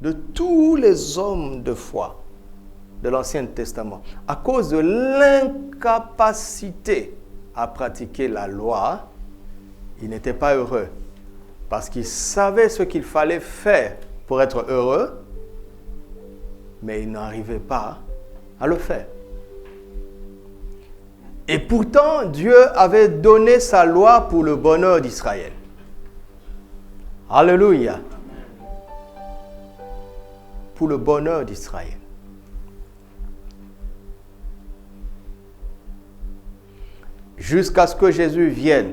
de tous les hommes de foi de l'Ancien Testament, à cause de l'incapacité à pratiquer la loi, ils n'étaient pas heureux. Parce qu'ils savaient ce qu'il fallait faire pour être heureux, mais ils n'arrivaient pas à le faire. Et pourtant, Dieu avait donné sa loi pour le bonheur d'Israël. Alléluia. Pour le bonheur d'Israël. Jusqu'à ce que Jésus vienne,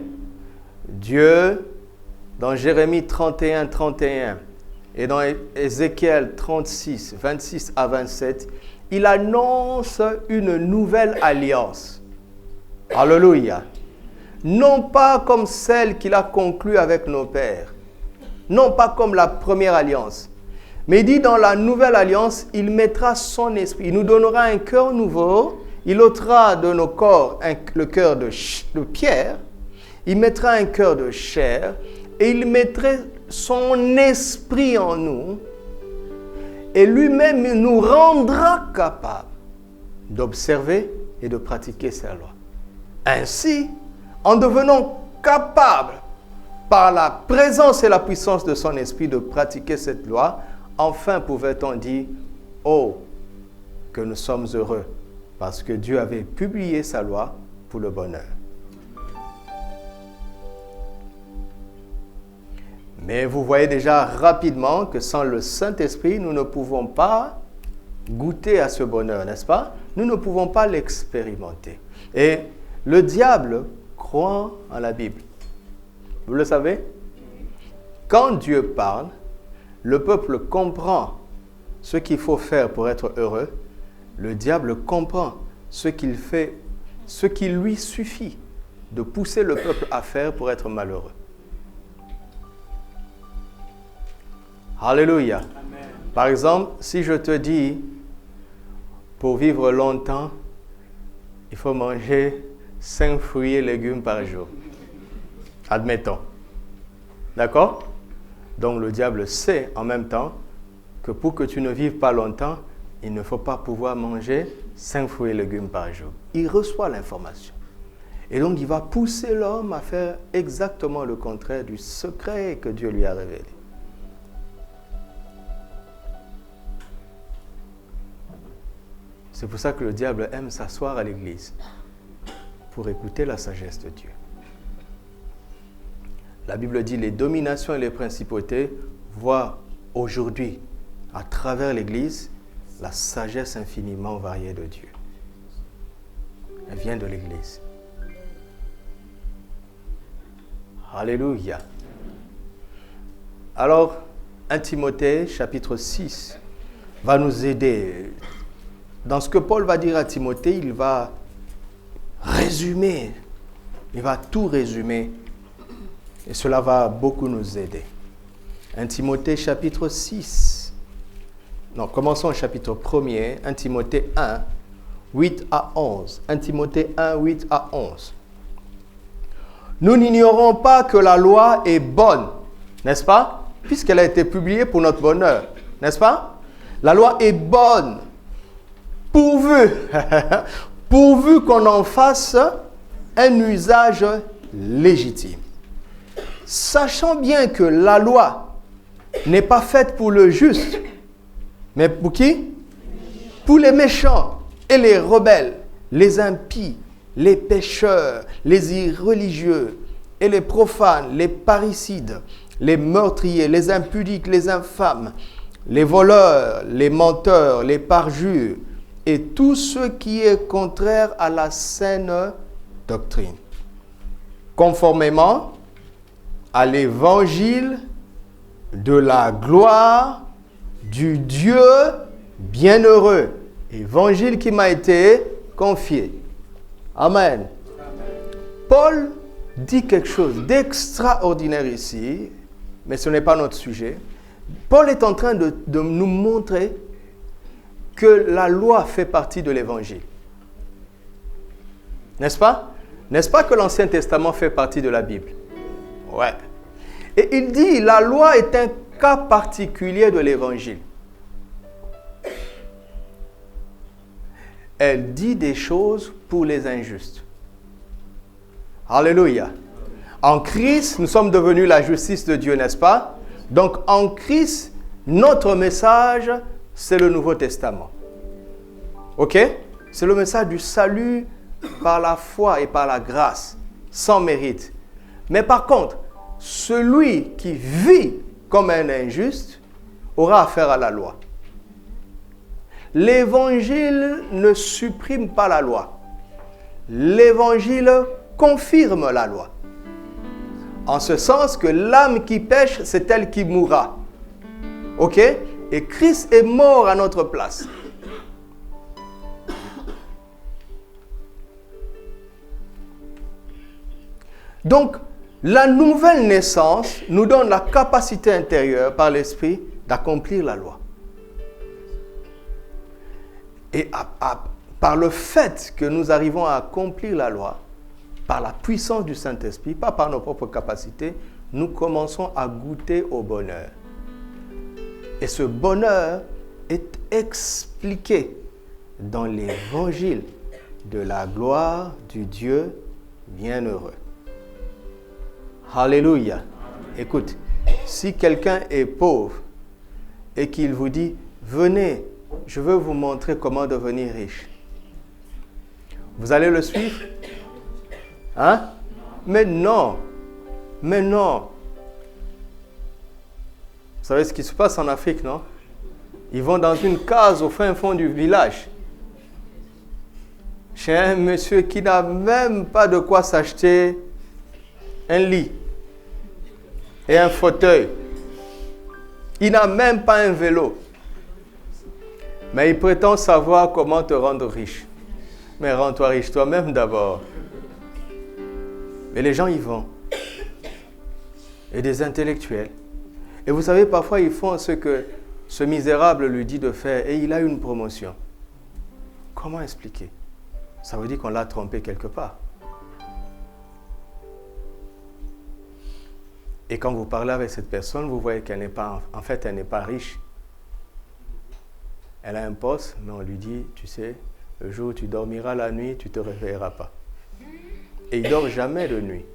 Dieu, dans Jérémie 31, 31 et dans Ézéchiel 36, 26 à 27, il annonce une nouvelle alliance. Alléluia. Non pas comme celle qu'il a conclue avec nos pères, non pas comme la première alliance, mais il dit dans la nouvelle alliance, il mettra son esprit, il nous donnera un cœur nouveau, il ôtera de nos corps le cœur de pierre, il mettra un cœur de chair et il mettrait son esprit en nous et lui-même nous rendra capables d'observer et de pratiquer sa loi. Ainsi, en devenant capables par la présence et la puissance de son esprit de pratiquer cette loi, enfin pouvait-on dire « Oh, que nous sommes heureux !» parce que Dieu avait publié sa loi pour le bonheur. Mais vous voyez déjà rapidement que sans le Saint-Esprit, nous ne pouvons pas goûter à ce bonheur, n'est-ce pas? Nous ne pouvons pas l'expérimenter. Et le diable croit en la Bible. Vous le savez? Quand Dieu parle, le peuple comprend ce qu'il faut faire pour être heureux. Le diable comprend ce qu'il fait, ce qui lui suffit de pousser le peuple à faire pour être malheureux. Alléluia. Amen. Par exemple, si je te dis, pour vivre longtemps, il faut manger 5 fruits et légumes par jour. Admettons. D'accord? Donc le diable sait en même temps que pour que tu ne vives pas longtemps, il ne faut pas pouvoir manger 5 fruits et légumes par jour. Il reçoit l'information. Et donc, il va pousser l'homme à faire exactement le contraire du secret que Dieu lui a révélé. C'est pour ça que le diable aime s'asseoir à l'église, pour écouter la sagesse de Dieu. La Bible dit, les dominations et les principautés voient aujourd'hui, à travers l'église, la sagesse infiniment variée de Dieu. Elle vient de l'Église. Alléluia. Alors, 1 Timothée, chapitre 6, va nous aider. Dans ce que Paul va dire à Timothée, il va résumer. Il va tout résumer. Et cela va beaucoup nous aider. 1 Timothée, chapitre 6. Non, commençons au chapitre 1er, 1 Timothée 1, 8 à 11. 1 Timothée 1, 8 à 11. Nous n'ignorons pas que la loi est bonne, n'est-ce pas? Puisqu'elle a été publiée pour notre bonheur, n'est-ce pas? La loi est bonne, pourvu qu'on en fasse un usage légitime. Sachant bien que la loi n'est pas faite pour le juste, mais pour qui? Pour les méchants et les rebelles, les impies, les pécheurs, les irreligieux et les profanes, les parricides, les meurtriers, les impudiques, les infâmes, les voleurs, les menteurs, les parjures et tout ce qui est contraire à la saine doctrine. Conformément à l'évangile de la gloire du Dieu bienheureux. Évangile qui m'a été confié. Amen. Paul dit quelque chose d'extraordinaire ici, mais ce n'est pas notre sujet. Paul est en train de nous montrer que la loi fait partie de l'évangile. N'est-ce pas? N'est-ce pas que l'Ancien Testament fait partie de la Bible? Ouais. Et il dit, la loi est un cas particulier de l'évangile. elle dit des choses pour les injustes. Alléluia. En Christ, nous sommes devenus la justice de Dieu, n'est-ce pas? Donc en Christ, notre message, c'est le Nouveau Testament. Ok? C'est le message du salut par la foi et par la grâce, sans mérite. Mais par contre, celui qui vit comme un injuste aura affaire à la loi. L'évangile ne supprime pas la loi. L'évangile confirme la loi. En ce sens que l'âme qui pêche, c'est elle qui mourra. Ok? Et Christ est mort à notre place. Donc, la nouvelle naissance nous donne la capacité intérieure par l'Esprit d'accomplir la loi. Et par le fait que nous arrivons à accomplir la loi, par la puissance du Saint-Esprit, pas par nos propres capacités, nous commençons à goûter au bonheur. Et ce bonheur est expliqué dans l'évangile de la gloire du Dieu bienheureux. Alléluia. Écoute, si quelqu'un est pauvre et qu'il vous dit, venez, je veux vous montrer comment devenir riche. Vous allez le suivre? Hein? Mais non. Mais non. Vous savez ce qui se passe en Afrique, non? Ils vont dans une case au fin fond du village. Chez un monsieur qui n'a même pas de quoi s'acheter un lit et un fauteuil. Il n'a même pas un vélo. Mais il prétend savoir comment te rendre riche. Mais rends-toi riche toi-même d'abord. Mais les gens y vont. Et des intellectuels. Et vous savez, parfois ils font ce que ce misérable lui dit de faire et il a une promotion. Comment expliquer? Ça veut dire qu'on l'a trompé quelque part. Et quand vous parlez avec cette personne, vous voyez qu'elle n'est pas, en fait, elle n'est pas riche. Elle a un poste, mais on lui dit, tu sais, le jour où tu dormiras la nuit, tu ne te réveilleras pas. Et il ne dort jamais de nuit.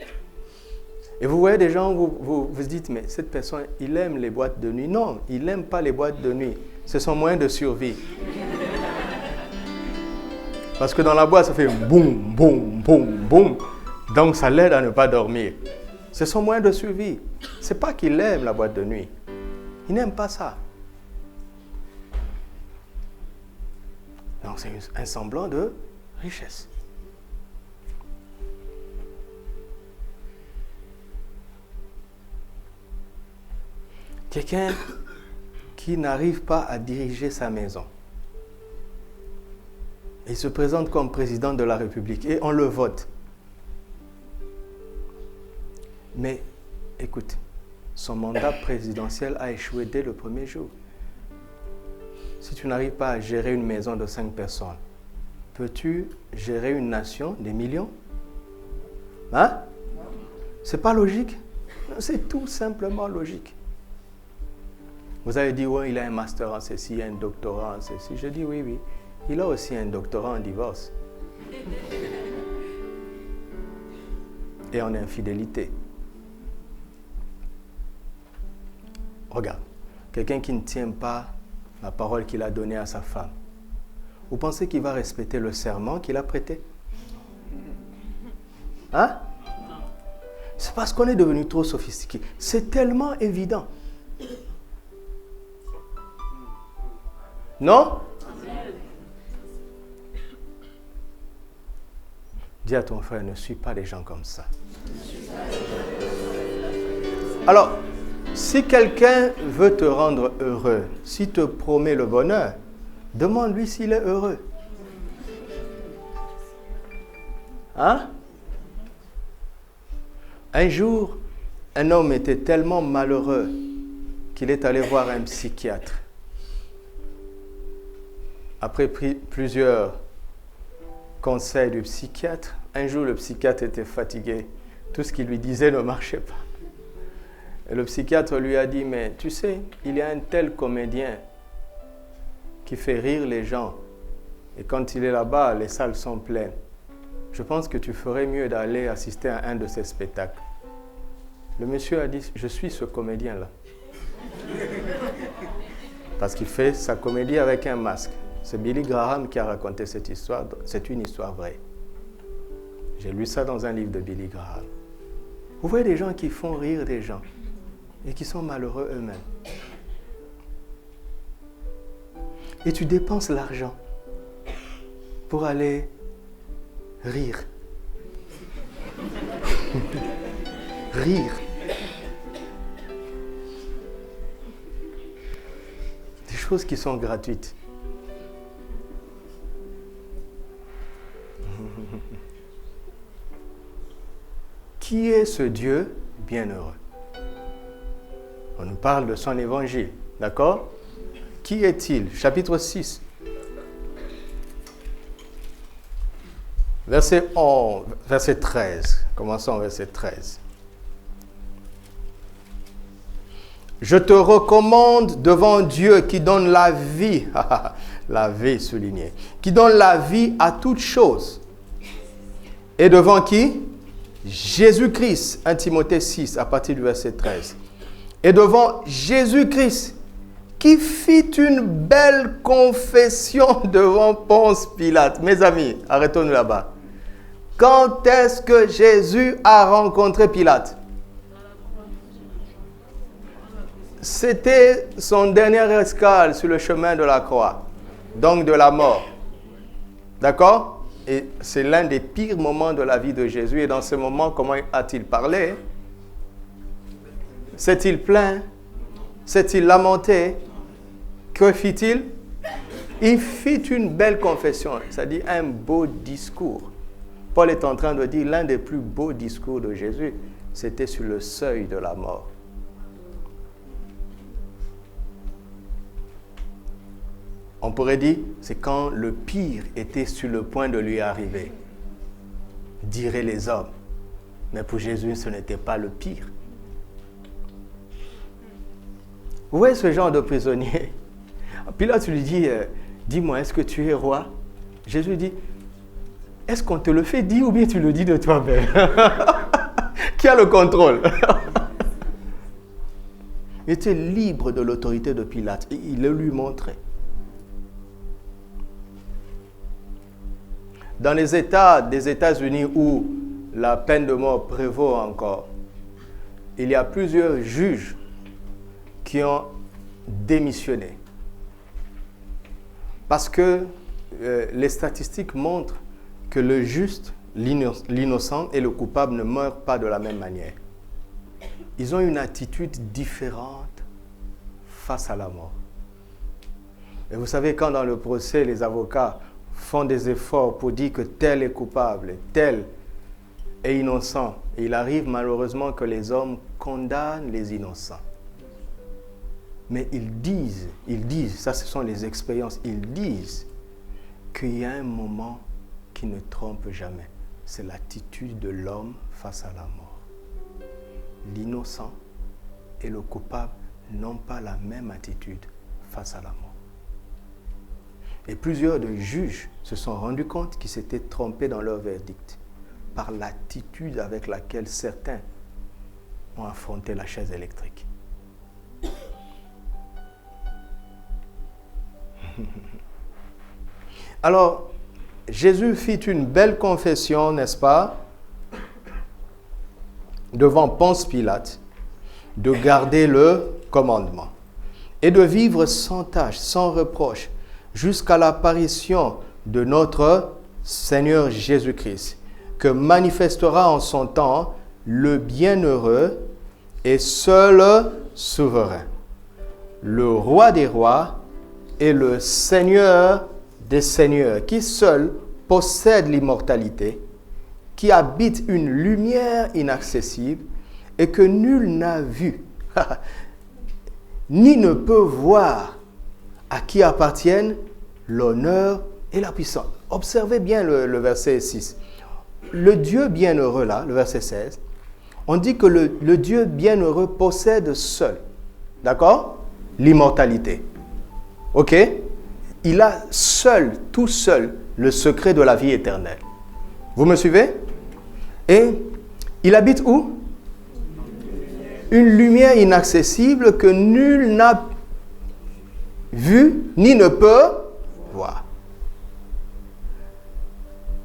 Et vous voyez des gens, vous dites, mais cette personne, il aime les boîtes de nuit. Non, il n'aime pas les boîtes de nuit. C'est son moyen de survie. Parce que dans la boîte, ça fait boum, boum, boum, boum. Donc ça l'aide à ne pas dormir. C'est son moyen de survie. Ce n'est pas qu'il aime la boîte de nuit. Il n'aime pas ça. Donc c'est un semblant de richesse. Quelqu'un qui n'arrive pas à diriger sa maison. Il se présente comme président de la République et on le vote. Mais écoute, son mandat présidentiel a échoué dès le premier jour. Si tu n'arrives pas à gérer une maison de 5 personnes, peux-tu gérer une nation, des millions? Hein? C'est pas logique? C'est tout simplement logique. Vous avez dit, ouais, il a un master en ceci, un doctorat en ceci. Je dis, oui, oui. Il a aussi un doctorat en divorce. Et en infidélité. Regarde, quelqu'un qui ne tient pas la parole qu'il a donnée à sa femme. Vous pensez qu'il va respecter le serment qu'il a prêté? Hein? C'est parce qu'on est devenu trop sophistiqué. C'est tellement évident. Non? Dis à ton frère, ne suis pas des gens comme ça. Alors, si quelqu'un veut te rendre heureux, s'il te promet le bonheur, demande-lui s'il est heureux. Hein? Un jour, un homme était tellement malheureux qu'il est allé voir un psychiatre. Après plusieurs conseils du psychiatre, un jour le psychiatre était fatigué. Tout ce qu'il lui disait ne marchait pas. Et le psychiatre lui a dit, mais tu sais, il y a un tel comédien qui fait rire les gens. Et quand il est là-bas, les salles sont pleines. Je pense que tu ferais mieux d'aller assister à un de ces spectacles. Le monsieur a dit, je suis ce comédien-là. Parce qu'il fait sa comédie avec un masque. C'est Billy Graham qui a raconté cette histoire. C'est une histoire vraie. J'ai lu ça dans un livre de Billy Graham. Vous voyez des gens qui font rire des gens et qui sont malheureux eux-mêmes. Et tu dépenses l'argent pour aller rire. Rire. Des choses qui sont gratuites. Qui est ce Dieu bienheureux? On nous parle de son évangile, d'accord? Qui est-il? Chapitre 6. Verset 13. Commençons verset 13. Je te recommande devant Dieu qui donne la vie, la vie soulignée, qui donne la vie à toutes choses. Et devant qui? Jésus-Christ, 1 Timothée 6, à partir du verset 13. Et devant Jésus-Christ, qui fit une belle confession devant Ponce Pilate. Mes amis, arrêtons-nous là-bas. Quand est-ce que Jésus a rencontré Pilate? C'était son dernière escale sur le chemin de la croix, donc de la mort. D'accord? Et c'est l'un des pires moments de la vie de Jésus. Et dans ce moment, comment a-t-il parlé? S'est-il plaint? S'est-il lamenté? Que fit-il? Il fit une belle confession, c'est-à-dire un beau discours. Paul est en train de dire l'un des plus beaux discours de Jésus, c'était sur le seuil de la mort. On pourrait dire, c'est quand le pire était sur le point de lui arriver, diraient les hommes. Mais pour Jésus, ce n'était pas le pire. Vous voyez ce genre de prisonnier? Pilate lui dit, dis-moi, est-ce que tu es roi? Jésus dit, est-ce qu'on te le fait dire ou bien tu le dis de toi-même? Qui a le contrôle? Il était libre de l'autorité de Pilate et il le lui montrait. Dans les États des États-Unis où la peine de mort prévaut encore, il y a plusieurs juges qui ont démissionné. Parce que les statistiques montrent que le juste, l'innocent et le coupable ne meurent pas de la même manière. Ils ont une attitude différente face à la mort. Et vous savez, quand dans le procès, les avocats font des efforts pour dire que tel est coupable, tel est innocent, et il arrive malheureusement que les hommes condamnent les innocents. Mais ils disent, ça ce sont les expériences, ils disent qu'il y a un moment qui ne trompe jamais. C'est l'attitude de l'homme face à la mort. L'innocent et le coupable n'ont pas la même attitude face à la mort. Et plusieurs de juges se sont rendus compte qu'ils s'étaient trompés dans leur verdict par l'attitude avec laquelle certains ont affronté la chaise électrique. Alors, Jésus fit une belle confession, n'est-ce pas, devant Ponce Pilate, de garder le commandement et de vivre sans tâche, sans reproche, jusqu'à l'apparition de notre Seigneur Jésus-Christ, que manifestera en son temps le bienheureux et seul souverain, le roi des rois et le Seigneur des seigneurs, qui seul possède l'immortalité, qui habite une lumière inaccessible et que nul n'a vu, ni ne peut voir, à qui appartiennent l'honneur et la puissance. Observez bien le verset 6. Le Dieu bienheureux, là, le verset 16, on dit que le Dieu bienheureux possède seul, d'accord, l'immortalité. Ok? il a seul, tout seul, le secret de la vie éternelle. Vous me suivez? Et il habite où? Une lumière inaccessible que nul n'a vue ni ne peut voir.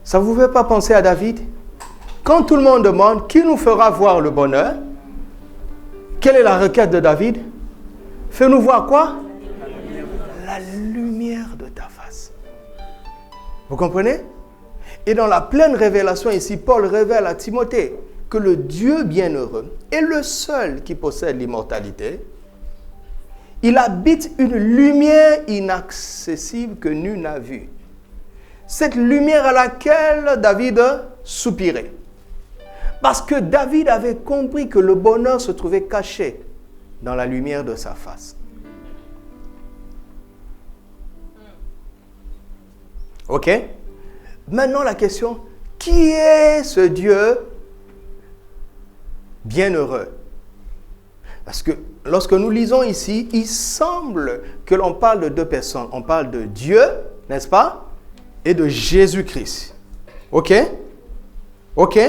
Ça ne vous fait pas penser à David? Quand tout le monde demande qui nous fera voir le bonheur, quelle est la requête de David? Fais-nous voir quoi? La lumière de ta face. Vous comprenez? Et dans la pleine révélation ici, Paul révèle à Timothée que le Dieu bienheureux est le seul qui possède l'immortalité. Il habite une lumière inaccessible que nul n'a vue. Cette lumière à laquelle David soupirait. Parce que David avait compris que le bonheur se trouvait caché dans la lumière de sa face. Ok? Maintenant la question, qui est ce Dieu bienheureux? Parce que lorsque nous lisons ici, il semble que l'on parle de deux personnes. On parle de Dieu, n'est-ce pas? Et de Jésus-Christ. Ok? Ok?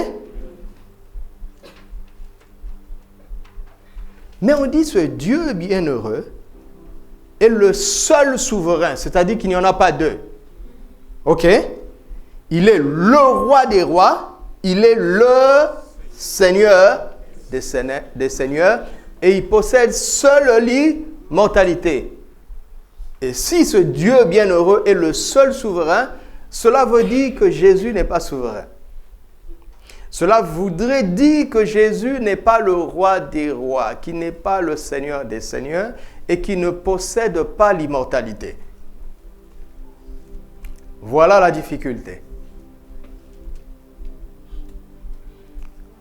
Mais on dit ce Dieu bienheureux est le seul souverain, c'est-à-dire qu'il n'y en a pas deux. Ok? Il est le roi des rois, il est le Seigneur des seigneurs, et il possède seul l'immortalité. Et si ce Dieu bienheureux est le seul souverain, cela veut dire que Jésus n'est pas souverain. Cela voudrait dire que Jésus n'est pas le roi des rois, qui n'est pas le Seigneur des seigneurs et qui ne possède pas l'immortalité. Voilà la difficulté.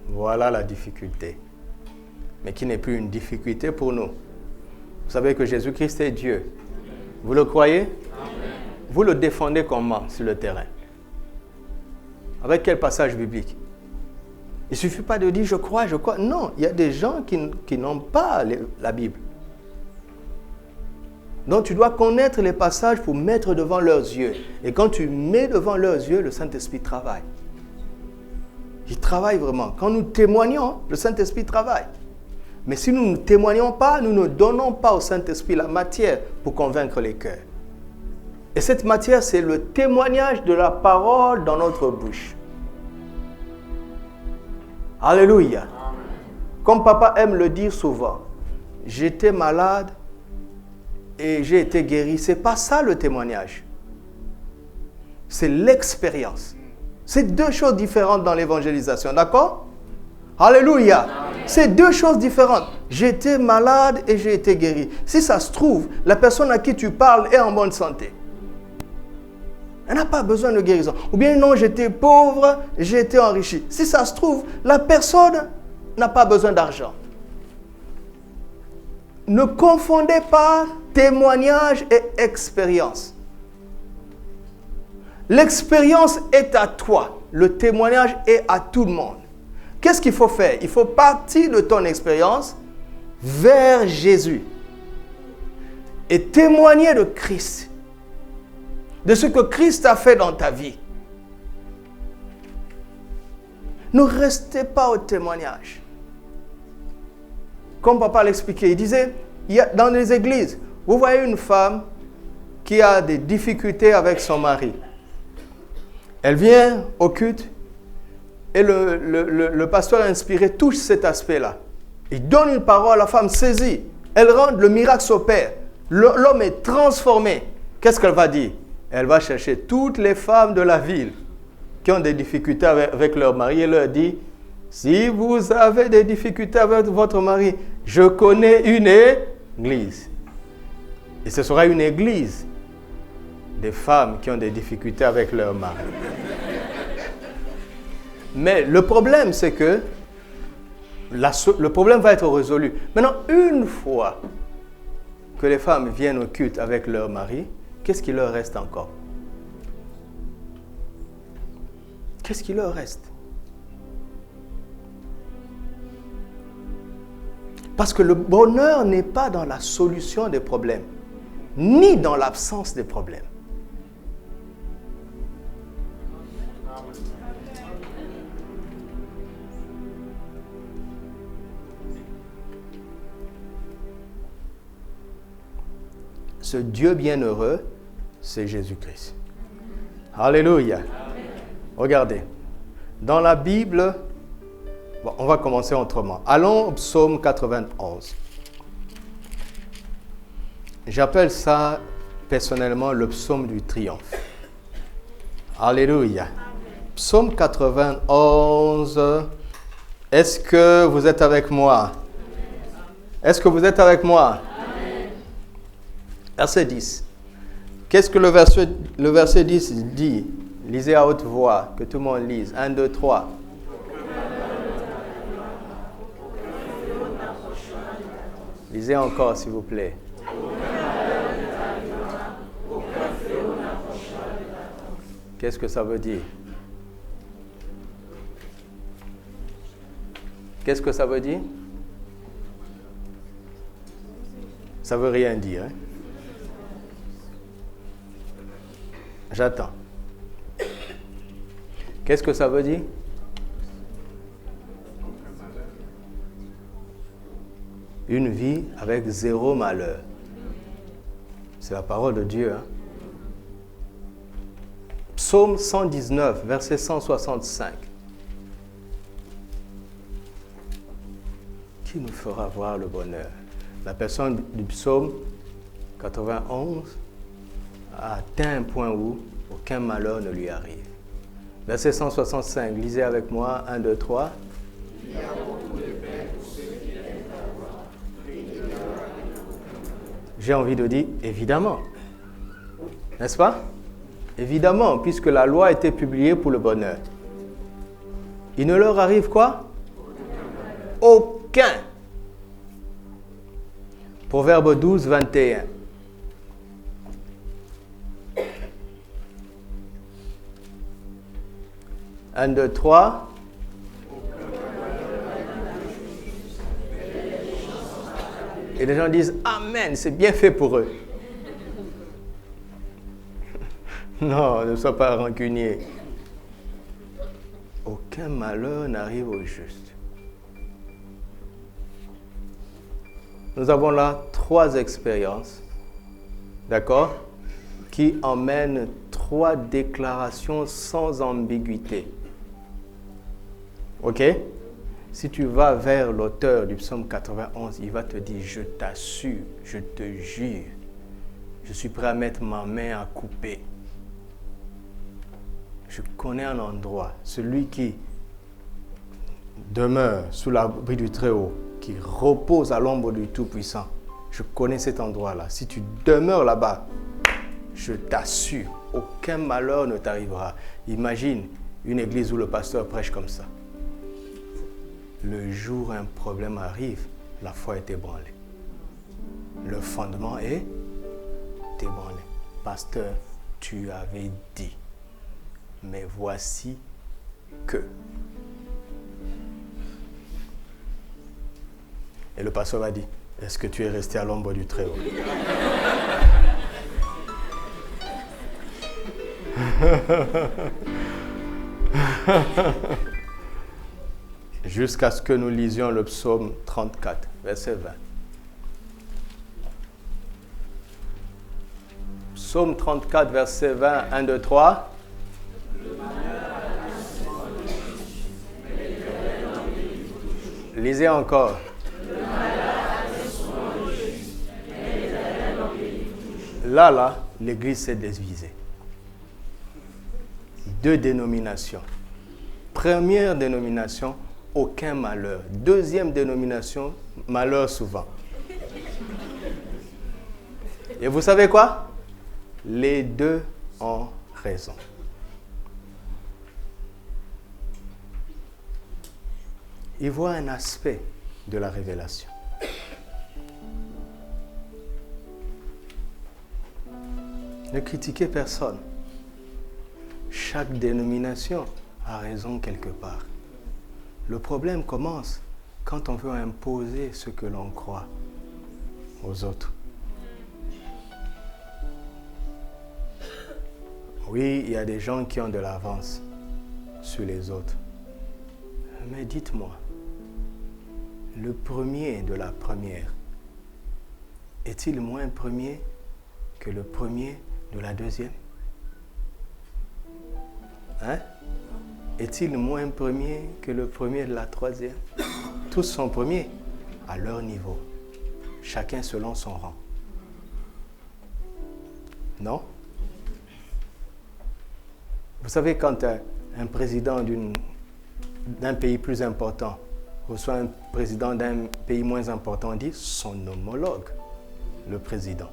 Voilà la difficulté. Mais qui n'est plus une difficulté pour nous. Vous savez que Jésus-Christ est Dieu. Vous le croyez? Amen. Vous le défendez comment sur le terrain? Avec quel passage biblique? Il ne suffit pas de dire je crois, je crois. Non, il y a des gens qui n'ont pas la Bible. Donc tu dois connaître les passages pour mettre devant leurs yeux. Et quand tu mets devant leurs yeux, le Saint-Esprit travaille. Il travaille vraiment. Quand nous témoignons, le Saint-Esprit travaille. Mais si nous ne témoignons pas, nous ne donnons pas au Saint-Esprit la matière pour convaincre les cœurs. Et cette matière, c'est le témoignage de la parole dans notre bouche. Alléluia. Amen. Comme papa aime le dire souvent, j'étais malade et j'ai été guéri. Ce n'est pas ça le témoignage. C'est l'expérience. C'est deux choses différentes dans l'évangélisation, d'accord? Alléluia. C'est deux choses différentes. J'étais malade et j'ai été guéri. Si ça se trouve, la personne à qui tu parles est en bonne santé. Elle n'a pas besoin de guérison. Ou bien non, j'étais pauvre, j'ai été enrichi. Si ça se trouve, la personne n'a pas besoin d'argent. Ne confondez pas témoignage et expérience. L'expérience est à toi. Le témoignage est à tout le monde. Qu'est-ce qu'il faut faire? Il faut partir de ton expérience vers Jésus et témoigner de Christ, de ce que Christ a fait dans ta vie. Ne restez pas au témoignage. Comme papa l'expliquait, il disait, dans les églises, vous voyez une femme qui a des difficultés avec son mari. Elle vient au culte et le pasteur inspiré touche cet aspect-là. Il donne une parole, la femme saisit. Elle rentre, le miracle s'opère. L'homme est transformé. Qu'est-ce qu'elle va dire? Elle va chercher toutes les femmes de la ville qui ont des difficultés avec leur mari et leur dit, si vous avez des difficultés avec votre mari, je connais une église. Et ce sera une église des femmes qui ont des difficultés avec leur mari. Mais le problème, c'est que le problème va être résolu. Maintenant, une fois que les femmes viennent au culte avec leur mari, qu'est-ce qui leur reste encore? Qu'est-ce qui leur reste? Parce que le bonheur n'est pas dans la solution des problèmes, ni dans l'absence des problèmes. Ce Dieu bienheureux, c'est Jésus-Christ. Alléluia. Regardez. Dans la Bible, bon, on va commencer autrement. Allons au psaume 91. J'appelle ça personnellement le psaume du triomphe. Alléluia. Psaume 91. Est-ce que vous êtes avec moi? Est-ce que vous êtes avec moi? Verset 10. Qu'est-ce que le verset 10 dit? Lisez à haute voix, que tout le monde lise. 1, 2, 3. Lisez encore, s'il vous plaît. Qu'est-ce que ça veut dire? Qu'est-ce que ça veut dire? Ça veut rien dire. Hein? J'attends. Qu'est-ce que ça veut dire? Une vie avec zéro malheur. C'est la parole de Dieu. Hein? Psaume 119, verset 165. Qui nous fera voir le bonheur? La personne du psaume 91 a atteint un point où aucun malheur ne lui arrive. Verset 165, lisez avec moi, 1, 2, 3. Il y a beaucoup de paix pour ceux qui aiment ta voix. J'ai envie de dire, évidemment. N'est-ce pas? Évidemment, puisque la loi a été publiée pour le bonheur. Il ne leur arrive quoi? Aucun. Proverbe 12, 21. Un, deux, trois. Et les gens disent Amen, c'est bien fait pour eux. Non, ne sois pas rancunier. Aucun malheur n'arrive au juste. Nous avons là 3 expériences, d'accord, qui emmènent 3 déclarations sans ambiguïté. Ok? Si tu vas vers l'auteur du psaume 91, il va te dire, je t'assure, je te jure, je suis prêt à mettre ma main à couper. Je connais un endroit, celui qui demeure sous l'abri du Très-Haut, qui repose à l'ombre du Tout-Puissant. Je connais cet endroit-là. Si tu demeures là-bas, je t'assure, aucun malheur ne t'arrivera. Imagine une église où le pasteur prêche comme ça. Le jour où un problème arrive, la foi est ébranlée. Le fondement est ébranlé. Pasteur, tu avais dit, mais voici que. Et le pasteur va dire, est-ce que tu es resté à l'ombre du Très-Haut? Jusqu'à ce que nous lisions le psaume 34, verset 20. Psaume 34, verset 20, 1, 2, 3. Lisez encore. Là, l'église s'est divisée. 2 dénominations. Première dénomination, aucun malheur. Deuxième dénomination, malheur souvent. Et vous savez quoi? Les 2 ont raison. Ils voient un aspect de la révélation. Ne critiquez personne. Chaque dénomination a raison quelque part. Le problème commence quand on veut imposer ce que l'on croit aux autres. Oui, il y a des gens qui ont de l'avance. sur les autres. Mais dites-moi, le premier de la première est-il moins premier que le premier de la deuxième? Hein? Est-il moins premier que le premier de la troisième? Tous sont premiers à leur niveau, chacun selon son rang. Non? Vous savez, quand un président d'un pays plus important reçoit un président d'un pays moins important, on dit son homologue, le président.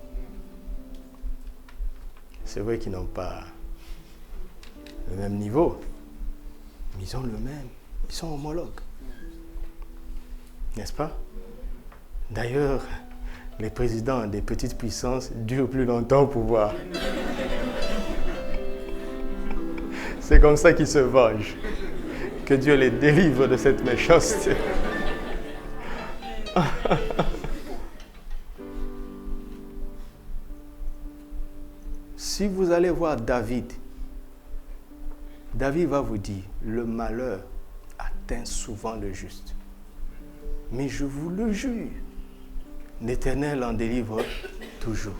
C'est vrai qu'ils n'ont pas le même niveau, mais ils ont le même, ils sont homologues. N'est-ce pas? D'ailleurs, les présidents des petites puissances durent plus longtemps au pouvoir. C'est comme ça qu'ils se vengent. Que Dieu les délivre de cette méchanceté. Si vous allez voir David, David va vous dire, le malheur atteint souvent le juste. Mais je vous le jure, l'Éternel en délivre toujours.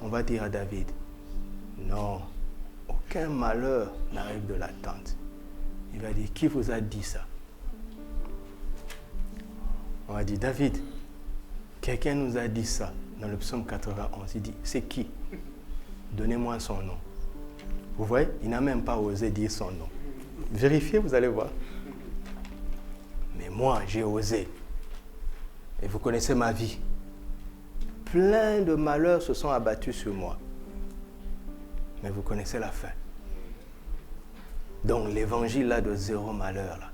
On va dire à David, non, aucun malheur n'arrive de la tente. Il va dire, qui vous a dit ça? On va dire, David, quelqu'un nous a dit ça dans le psaume 91. Il dit, c'est qui? Donnez-moi son nom. Vous voyez, il n'a même pas osé dire son nom. Vérifiez, vous allez voir. Mais moi, j'ai osé. Et vous connaissez ma vie. Plein de malheurs se sont abattus sur moi. Mais vous connaissez la fin. Donc l'évangile là de zéro malheur, là,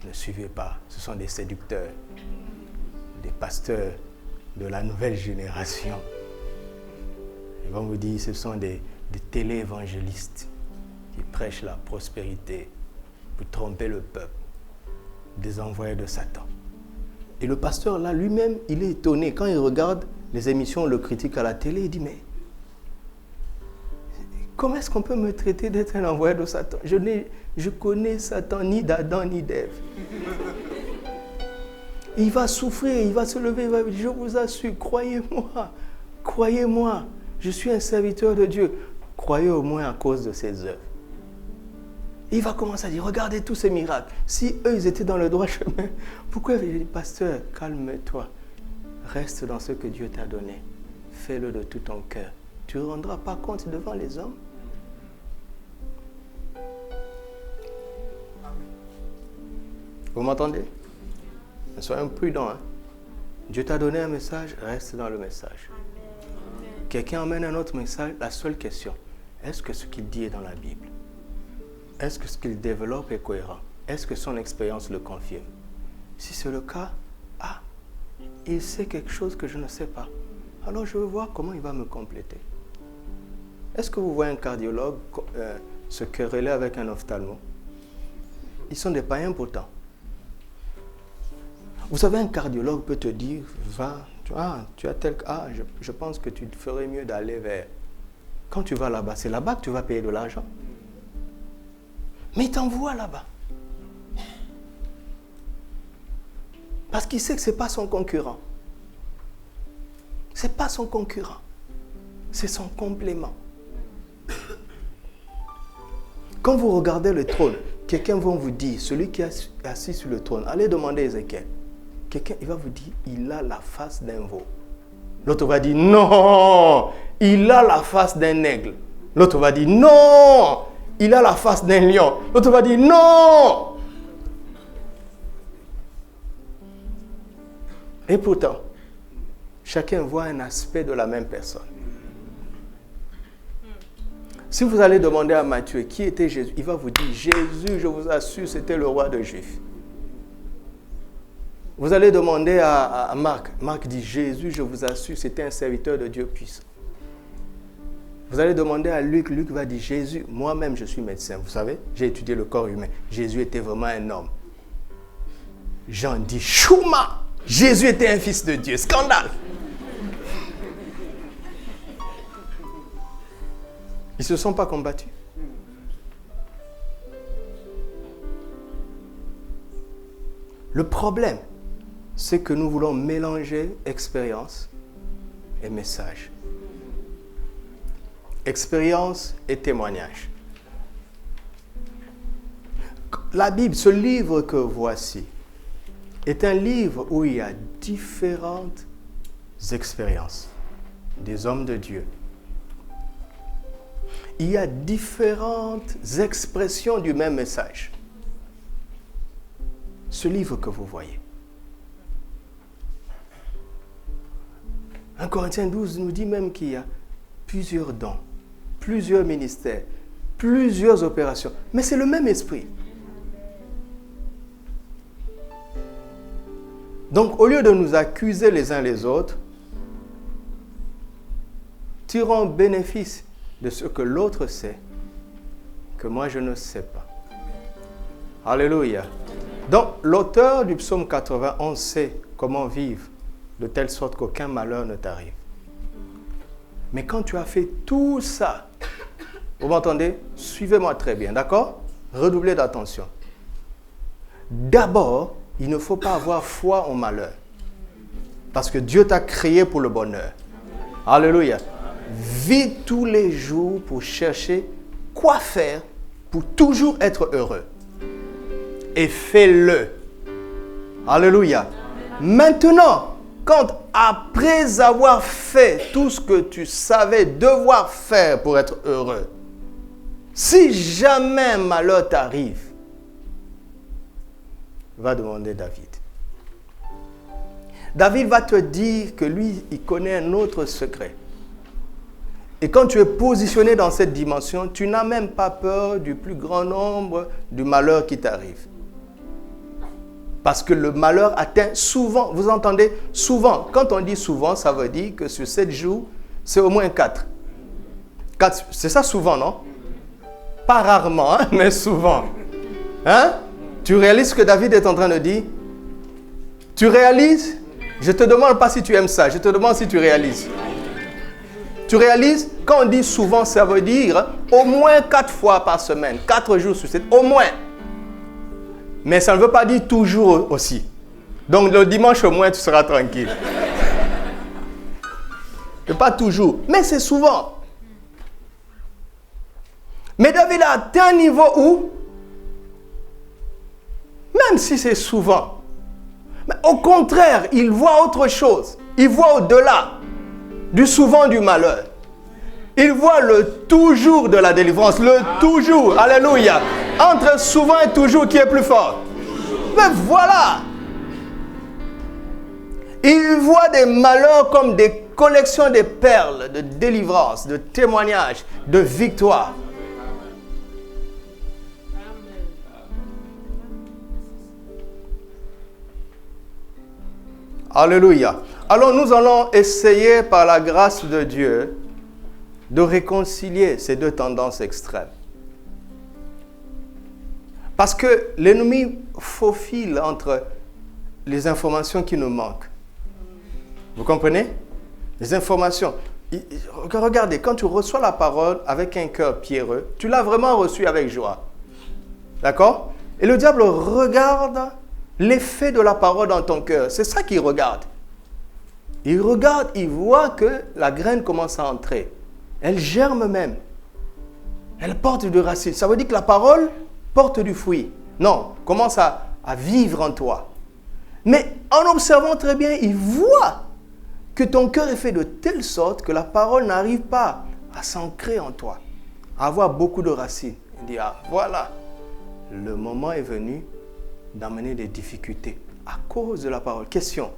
ne suivez pas. Ce sont des séducteurs, des pasteurs de la nouvelle génération. Ils vont vous dire, ce sont des télé-évangélistes qui prêchent la prospérité pour tromper le peuple, des envoyés de Satan. Et le pasteur là, lui-même, il est étonné. Quand il regarde les émissions, le critique à la télé, il dit, mais comment est-ce qu'on peut me traiter d'être un envoyé de Satan? Je connais Satan ni d'Adam ni d'Ève. Il va souffrir, il va se lever, il va dire, je vous assure, croyez-moi, je suis un serviteur de Dieu. Croyez au moins à cause de ses œuvres. Il va commencer à dire, regardez tous ces miracles. Si eux, ils étaient dans le droit chemin, pourquoi il dit, pasteur, calme-toi. Reste dans ce que Dieu t'a donné. Fais-le de tout ton cœur. Tu ne rendras pas compte devant les hommes. Vous m'entendez? Soyons prudents. Hein? Dieu t'a donné un message, reste dans le message. Quelqu'un emmène un autre message, la seule question, est-ce que ce qu'il dit est dans la Bible? Est-ce que ce qu'il développe est cohérent? Est-ce que son expérience le confirme? Si c'est le cas, il sait quelque chose que je ne sais pas. Alors je veux voir comment il va me compléter. Est-ce que vous voyez un cardiologue se quereller avec un ophtalmo? Ils sont des païens pourtant. Vous savez, un cardiologue peut te dire, va, tu as tel... je pense que tu ferais mieux d'aller vers... Quand tu vas là-bas, c'est là-bas que tu vas payer de l'argent. Mais il t'envoie là-bas. Parce qu'il sait que ce n'est pas son concurrent. Ce n'est pas son concurrent. C'est son complément. Quand vous regardez le trône, quelqu'un va vous dire, celui qui est assis sur le trône, allez demander à Ézéchiel. Quelqu'un, il va vous dire, il a la face d'un veau. L'autre va dire, non, il a la face d'un aigle. L'autre va dire, non, il a la face d'un lion. L'autre va dire, non. Et pourtant, chacun voit un aspect de la même personne. Si vous allez demander à Matthieu qui était Jésus, il va vous dire, Jésus, je vous assure, c'était le roi des Juifs. Vous allez demander à Marc. Marc dit, Jésus, je vous assure, c'était un serviteur de Dieu puissant. Vous allez demander à Luc. Luc va dire, Jésus, moi-même je suis médecin, vous savez, j'ai étudié le corps humain. Jésus était vraiment un homme. Jean dit, Chouma, Jésus était un fils de Dieu. Scandale. Ils ne se sont pas combattus. Le problème, c'est que nous voulons mélanger expérience et message. Expérience et témoignage. La Bible, ce livre que voici, est un livre où il y a différentes expériences des hommes de Dieu. Il y a différentes expressions du même message. Ce livre que vous voyez. 1 Corinthiens 12 nous dit même qu'il y a plusieurs dons, plusieurs ministères, plusieurs opérations. Mais c'est le même esprit. Donc, au lieu de nous accuser les uns les autres, tirons bénéfice de ce que l'autre sait, que moi je ne sais pas. Alléluia. Donc, l'auteur du psaume 91 sait comment vivre de telle sorte qu'aucun malheur ne t'arrive. Mais quand tu as fait tout ça, vous m'entendez? Suivez-moi très bien, d'accord? Redoublez d'attention. D'abord, il ne faut pas avoir foi au malheur. Parce que Dieu t'a créé pour le bonheur. Alléluia. Vis tous les jours pour chercher quoi faire pour toujours être heureux. Et fais-le. Alléluia. Maintenant, quand après avoir fait tout ce que tu savais devoir faire pour être heureux, si jamais un malheur t'arrive, va demander David. David va te dire que lui, il connaît un autre secret. Et quand tu es positionné dans cette dimension, tu n'as même pas peur du plus grand nombre du malheur qui t'arrive. Parce que le malheur atteint souvent, vous entendez, souvent. Quand on dit souvent, ça veut dire que sur 7 jours, c'est au moins 4. 4, c'est ça souvent, non? Pas rarement, hein, mais souvent. Hein? Tu réalises ce que David est en train de dire? Tu réalises? Je ne te demande pas si tu aimes ça, je te demande si tu réalises. Tu réalises? Quand on dit souvent, ça veut dire au moins 4 fois par semaine, 4 jours sur 7, au moins. Mais ça ne veut pas dire toujours aussi. Donc le dimanche au moins, tu seras tranquille. Et pas toujours, mais c'est souvent. Mais David a atteint un niveau où, même si c'est souvent, mais au contraire, il voit autre chose. Il voit au-delà du souvent du malheur. Il voit le toujours de la délivrance, le toujours, alléluia. Entre souvent et toujours, qui est plus fort? Mais voilà. Il voit des malheurs comme des collections de perles, de délivrance, de témoignages, de victoire. Alléluia. Alors nous allons essayer par la grâce de Dieu de réconcilier ces deux tendances extrêmes. Parce que l'ennemi faufile entre les informations qui nous manquent. Vous comprenez? Les informations. Regardez, quand tu reçois la parole avec un cœur pierreux, tu l'as vraiment reçu avec joie. D'accord? Et le diable regarde l'effet de la parole dans ton cœur. C'est ça qu'il regarde. Il regarde, il voit que la graine commence à entrer. Elle germe même. Elle porte des racines. Ça veut dire que la parole porte du fruit. Non, commence à vivre en toi. Mais en observant très bien, il voit que ton cœur est fait de telle sorte que la parole n'arrive pas à s'ancrer en toi, à avoir beaucoup de racines. Il dit, ah voilà, le moment est venu d'amener des difficultés à cause de la parole. Question,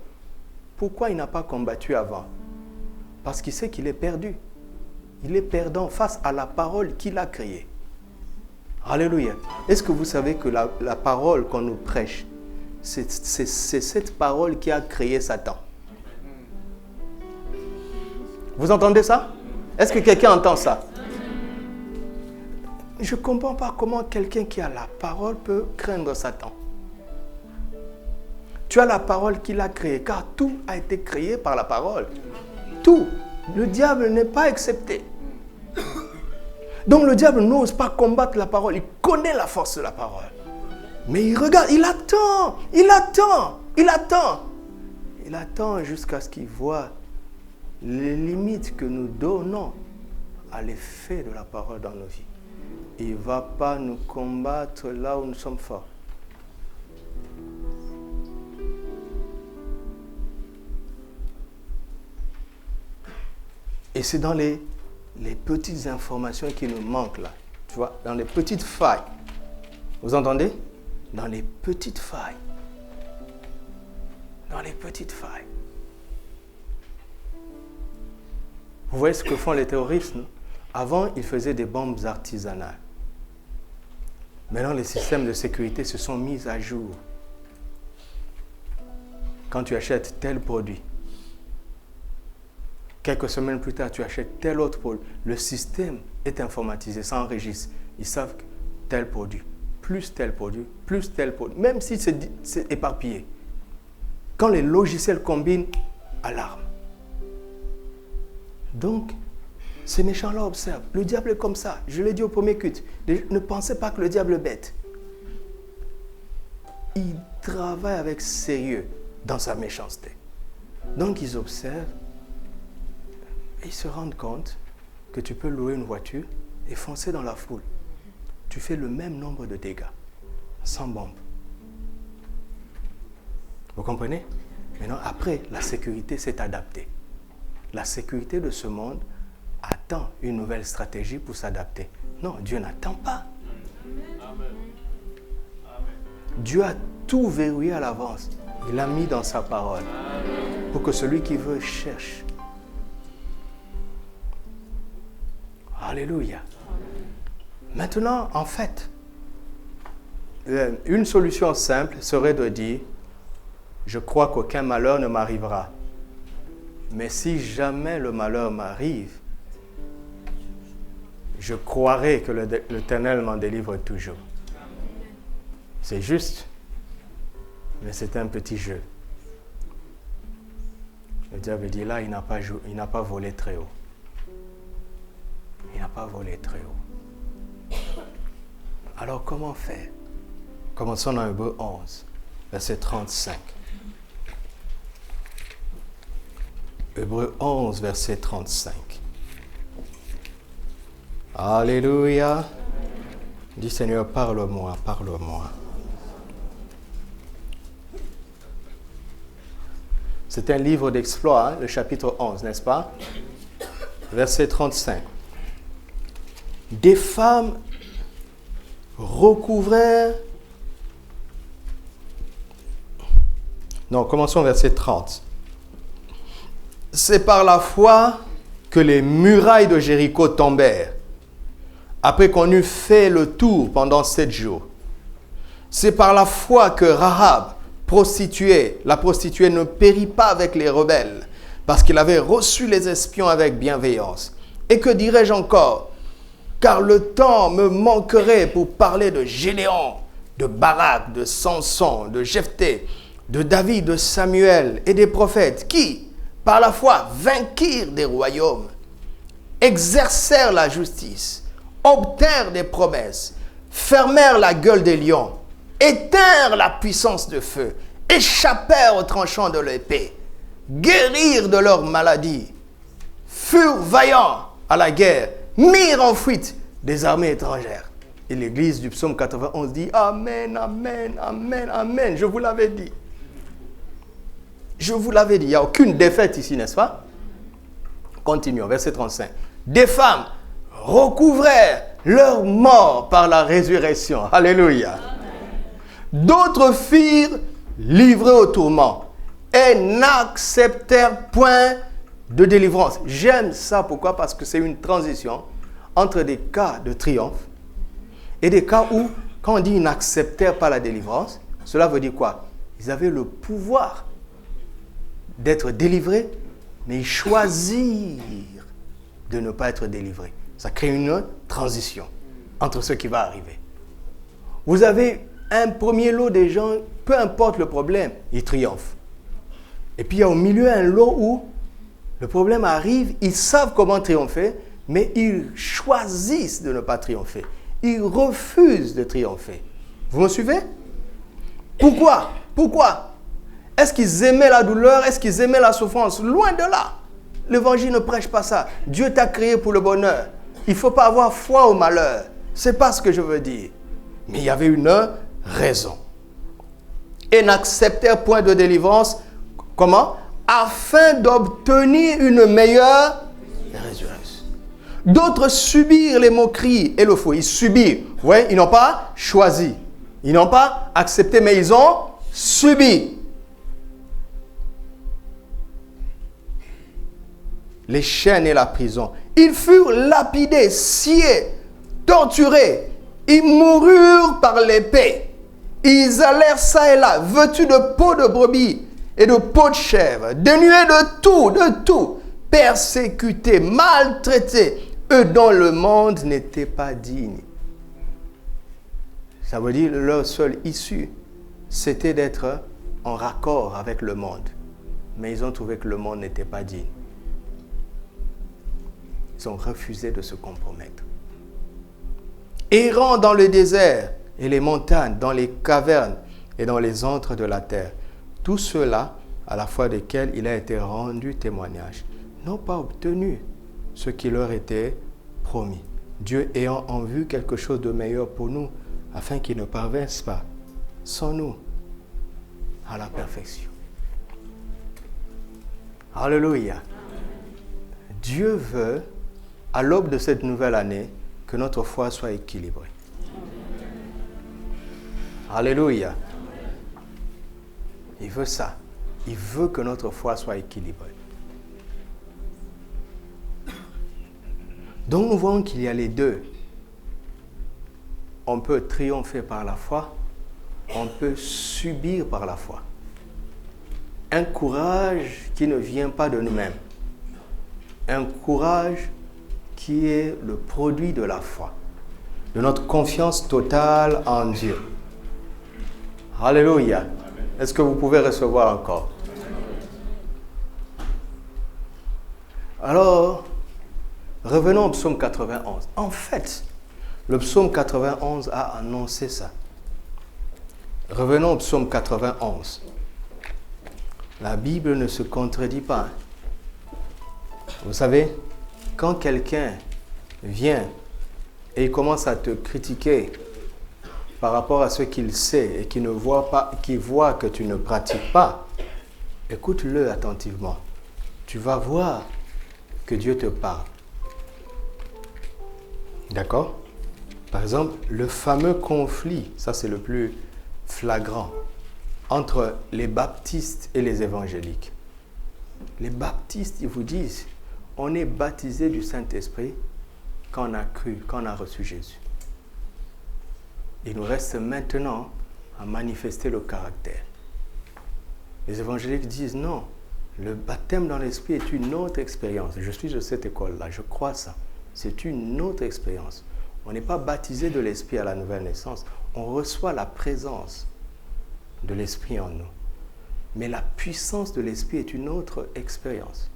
pourquoi il n'a pas combattu avant? Parce qu'il sait qu'il est perdu. Il est perdant face à la parole qu'il a créée. Alléluia. Est-ce que vous savez que la parole qu'on nous prêche, c'est cette parole qui a créé Satan? Vous entendez ça? Est-ce que quelqu'un entend ça? Je ne comprends pas comment quelqu'un qui a la parole peut craindre Satan. Tu as la parole qu'il a créée, car tout a été créé par la parole. Tout. Le diable n'est pas excepté. Donc le diable n'ose pas combattre la parole. Il connaît la force de la parole. Mais il regarde, il attend, il attend, il attend. Il attend jusqu'à ce qu'il voit les limites que nous donnons à l'effet de la parole dans nos vies. Il ne va pas nous combattre là où nous sommes forts. Et c'est dans les petites informations qui nous manquent là. Tu vois, dans les petites failles. Vous entendez? Dans les petites failles. Dans les petites failles. Vous voyez ce que font les terroristes, non? Avant, ils faisaient des bombes artisanales. Maintenant, les systèmes de sécurité se sont mis à jour. Quand tu achètes tel produit, quelques semaines plus tard, tu achètes tel autre produit. Le système est informatisé, ça enregistre. Ils savent que tel produit, plus tel produit, plus tel produit. Même si c'est éparpillé. Quand les logiciels combinent, alarme. Donc, ces méchants-là observent. Le diable est comme ça. Je l'ai dit au premier culte. Ne pensez pas que le diable est bête. Il travaille avec sérieux dans sa méchanceté. Donc, ils observent et ils se rendent compte que tu peux louer une voiture et foncer dans la foule. Tu fais le même nombre de dégâts, sans bombe. Vous comprenez? Maintenant, après, la sécurité s'est adaptée. La sécurité de ce monde attend une nouvelle stratégie pour s'adapter. Non, Dieu n'attend pas. Dieu a tout verrouillé à l'avance. Il l'a mis dans sa parole pour que celui qui veut cherche. Alléluia. Maintenant, en fait, une solution simple serait de dire, je crois qu'aucun malheur ne m'arrivera. Mais si jamais le malheur m'arrive, je croirai que l'Éternel m'en délivre toujours. C'est juste, mais c'est un petit jeu. Le diable dit là, il n'a pas volé très haut. Il n'a pas volé très haut. Alors comment faire? Commençons dans Hébreux 11, verset 35. Hébreux 11, verset 35. Alléluia. Dis Seigneur, parle-moi, parle-moi. C'est un livre d'exploits, hein, le chapitre 11, n'est-ce pas? Verset 35. Des femmes recouvrèrent... Non, commençons verset 30. C'est par la foi que les murailles de Jéricho tombèrent, après qu'on eut fait le tour pendant 7 jours. C'est par la foi que Rahab, la prostituée, ne périt pas avec les rebelles, parce qu'il avait reçu les espions avec bienveillance. Et que dirais-je encore? Car le temps me manquerait pour parler de Gédéon, de Barak, de Samson, de Jephthé, de David, de Samuel et des prophètes qui, par la foi, vainquirent des royaumes, exercèrent la justice, obtinrent des promesses, fermèrent la gueule des lions, éteinrent la puissance de feu, échappèrent aux tranchants de l'épée, guérirent de leur maladie, furent vaillants à la guerre, mirent en fuite des armées étrangères. Et l'église du psaume 91 dit Amen, Amen, Amen, Amen. Je vous l'avais dit. Je vous l'avais dit. Il n'y a aucune défaite ici, n'est-ce pas? Continuons, verset 35. Des femmes recouvrèrent leur mort par la résurrection. Alléluia. D'autres firent livrer au tourment et n'acceptèrent point de délivrance. J'aime ça, pourquoi? Parce que c'est une transition entre des cas de triomphe et des cas où, quand on dit ils n'acceptèrent pas la délivrance, cela veut dire quoi? Ils avaient le pouvoir d'être délivrés, mais ils choisirent de ne pas être délivrés. Ça crée une transition entre ce qui va arriver. Vous avez un premier lot des gens, peu importe le problème, ils triomphent. Et puis il y a au milieu un lot où le problème arrive, ils savent comment triompher, mais ils choisissent de ne pas triompher. Ils refusent de triompher. Vous me suivez? Pourquoi? Pourquoi? Est-ce qu'ils aimaient la douleur? Est-ce qu'ils aimaient la souffrance? Loin de là. L'évangile ne prêche pas ça. Dieu t'a créé pour le bonheur. Il ne faut pas avoir foi au malheur. Ce n'est pas ce que je veux dire. Mais il y avait une raison. Et n'acceptèrent point de délivrance. Comment? Afin d'obtenir une meilleure résurrection. D'autres subirent les moqueries et le faux. Ils subirent. Vous voyez, ils n'ont pas choisi. Ils n'ont pas accepté, mais ils ont subi. Les chaînes et la prison. Ils furent lapidés, sciés, torturés. Ils moururent par l'épée. Ils allèrent ça et là, vêtus de peau de brebis et de peau de chèvre, dénués de tout, persécutés, maltraités, eux dont le monde n'était pas digne. Ça veut dire leur seule issue, c'était d'être en raccord avec le monde. Mais ils ont trouvé que le monde n'était pas digne. Ils ont refusé de se compromettre. Errant dans le désert et les montagnes, dans les cavernes et dans les antres de la terre, tous ceux-là, à la fois desquels il a été rendu témoignage, n'ont pas obtenu ce qui leur était promis. Dieu ayant en vue quelque chose de meilleur pour nous, afin qu'ils ne parvinssent pas, sans nous, à la perfection. Alléluia. Dieu veut, à l'aube de cette nouvelle année, que notre foi soit équilibrée. Alléluia. Il veut ça. Il veut que notre foi soit équilibrée. Donc nous voyons qu'il y a les deux. On peut triompher par la foi, on peut subir par la foi. Un courage qui ne vient pas de nous-mêmes. Un courage qui est le produit de la foi, de notre confiance totale en Dieu. Alléluia. Est-ce que vous pouvez recevoir encore? Alors, revenons au psaume 91. En fait, le psaume 91 a annoncé ça. Revenons au psaume 91. La Bible ne se contredit pas. Vous savez, quand quelqu'un vient et il commence à te critiquer par rapport à ce qu'il sait et qu'il ne voit pas, qu'il voit que tu ne pratiques pas, écoute-le attentivement. Tu vas voir que Dieu te parle. D'accord? Par exemple, le fameux conflit, ça c'est le plus flagrant, entre les baptistes et les évangéliques. Les baptistes, ils vous disent, on est baptisé du Saint-Esprit quand on a cru, quand on a reçu Jésus. Il nous reste maintenant à manifester le caractère. Les évangéliques disent non, le baptême dans l'Esprit est une autre expérience. Je suis de cette école-là, je crois ça. C'est une autre expérience. On n'est pas baptisé de l'Esprit à la nouvelle naissance. On reçoit la présence de l'Esprit en nous. Mais la puissance de l'Esprit est une autre expérience.